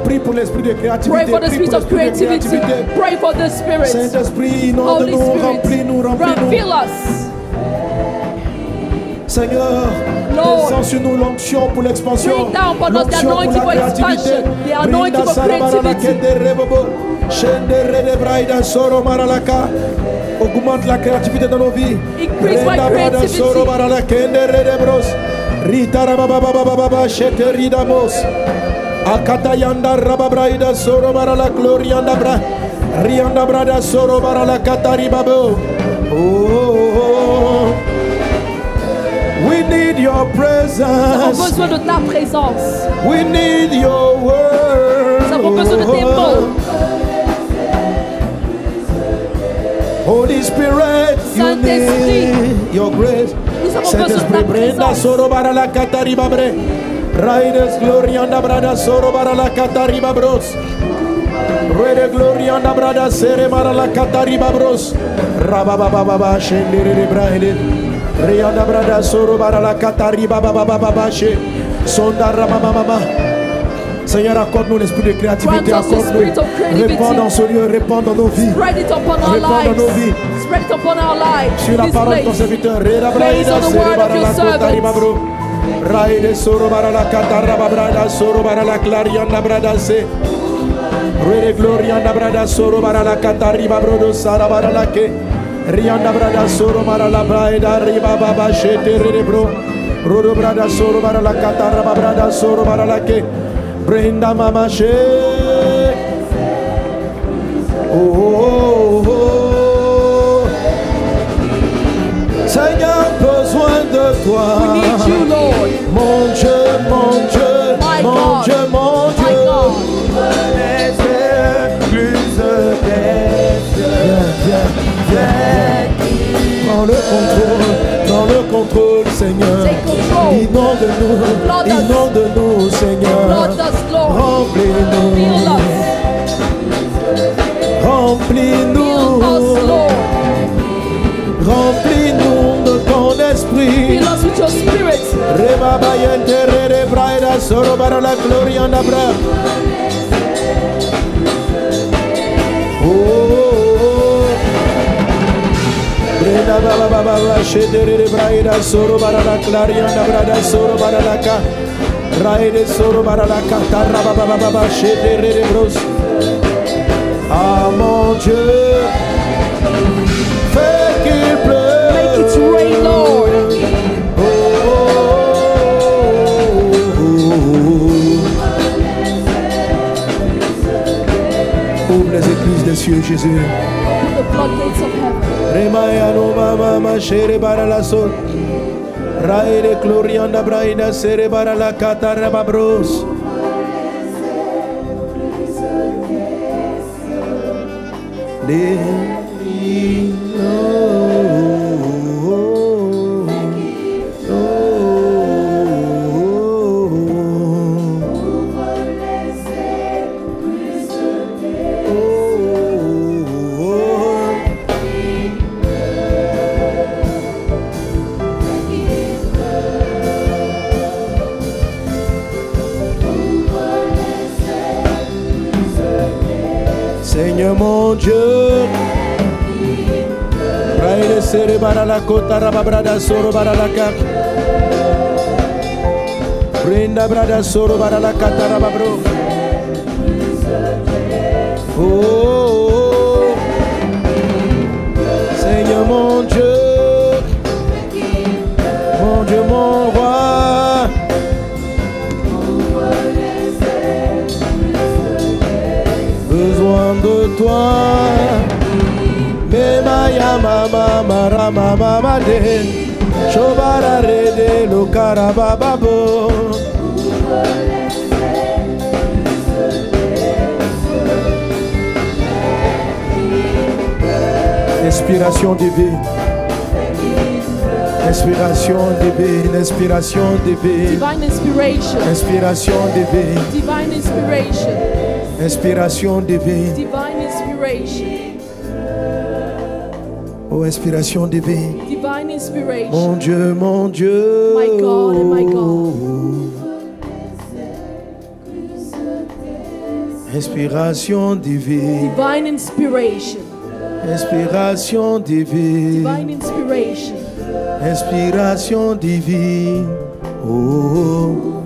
Prie pour l'esprit de créativité. Pray for the Prie spirit pour of l'esprit de creativity. créativité. Pray for the spirit. Saint-Esprit, Holy inonde-nous, Spirit. remplis-nous, remplis-nous. Fill us. Seigneur, Lord, descends sur nous l'onction pour l'expansion. bring down upon us the L'onction pour anointing la for créativité. expansion, the anointing Brinda for sarabara la creativity. kende rebobo. Shende rede braida soro maralaka. Augmente la créativité dans nos vies. Increase my Renda brada creativity. soro marala kende rede bros. Rita rabababababa shete ridamos. Akata yanda rababraida soro marala glorianda bra. Rianda brada soro marala katari babo. Oh. We need your Nous avons presence. besoin de ta présence. We need your word. Nous avons besoin de tes mots. Holy Spirit, you Saint-Esprit. need your grace. Nous avons besoin de ta Saint-Esprit, brenda présence. soro bara la katariba bre. Raides glorianda brada soro bara la katariba bros. Rede glorianda brada sere bara la katariba bros. Rababababa shendere de braide. Rianda brada soro bara la katariba babababa she. Sonda rabababa. Seigneur, accorde-nous l'esprit de créativité, Grant us the accorde-nous. spirit of creativity. Répands dans ce lieu, répands dans nos vies. Spread it upon our Répands dans nos vies. lives. Spread it upon our lives. Sur la This parole de ton place. serviteur, Based on the word of your servants. Raide soro bara la kataraba brada soro bara la clarianda brada se. Rede glorianda brada soro bara la katariba brodo sara bara la ke. Rianda brada soro bara la brada riba baba shete rede bro. Rodo brada soro bara la kataraba brada soro bara la ke. Brenda mama she. Oh, oh, oh. Seigneur, besoin de toi. We need you, Lord. Mon Dieu, mon Dieu, My mon God. Dieu, mon My Dieu. God. Prends le contrôle, Seigneur. Take control. Inonde-nous, Flood us. inonde-nous, Seigneur. Flood us, Lord. Remplis-nous. Fill us. brada soro bara la gloria na bra. Oh, breda baba baba shedere braida soro bara la gloria na brada soro bara la ka. Raide soro bara la ka tarra baba baba shedere bros. Ah mon Dieu, fais qu'il pleuve. Make it rain, Lord. Ouvre les églises des cieux, Jésus. Open the floodgates of heaven. Remaya no mama ma shere bara la sol. Raide glorianda braida sere bara la kata rababros. Seigneur mon Dieu, Braille sere bara la kota rababrada soro bara la kap. Brenda brada soro bara la kata rababro. Oh, Seigneur mon Dieu, mon roi. Besoin de toi, Memaya mama mara mama made, Shobara rede lo karabababo. Inspiration divine, inspiration divine, inspiration divine, Divine inspiration. inspiration divine, Divine inspiration. inspiration divine. Divine inspiration. Oh, inspiration divine. Divine inspiration. Mon Dieu, mon Dieu. My God and my God. Inspiration divine. Divine inspiration. Inspiration divine. Divine inspiration. Inspiration divine. Oh,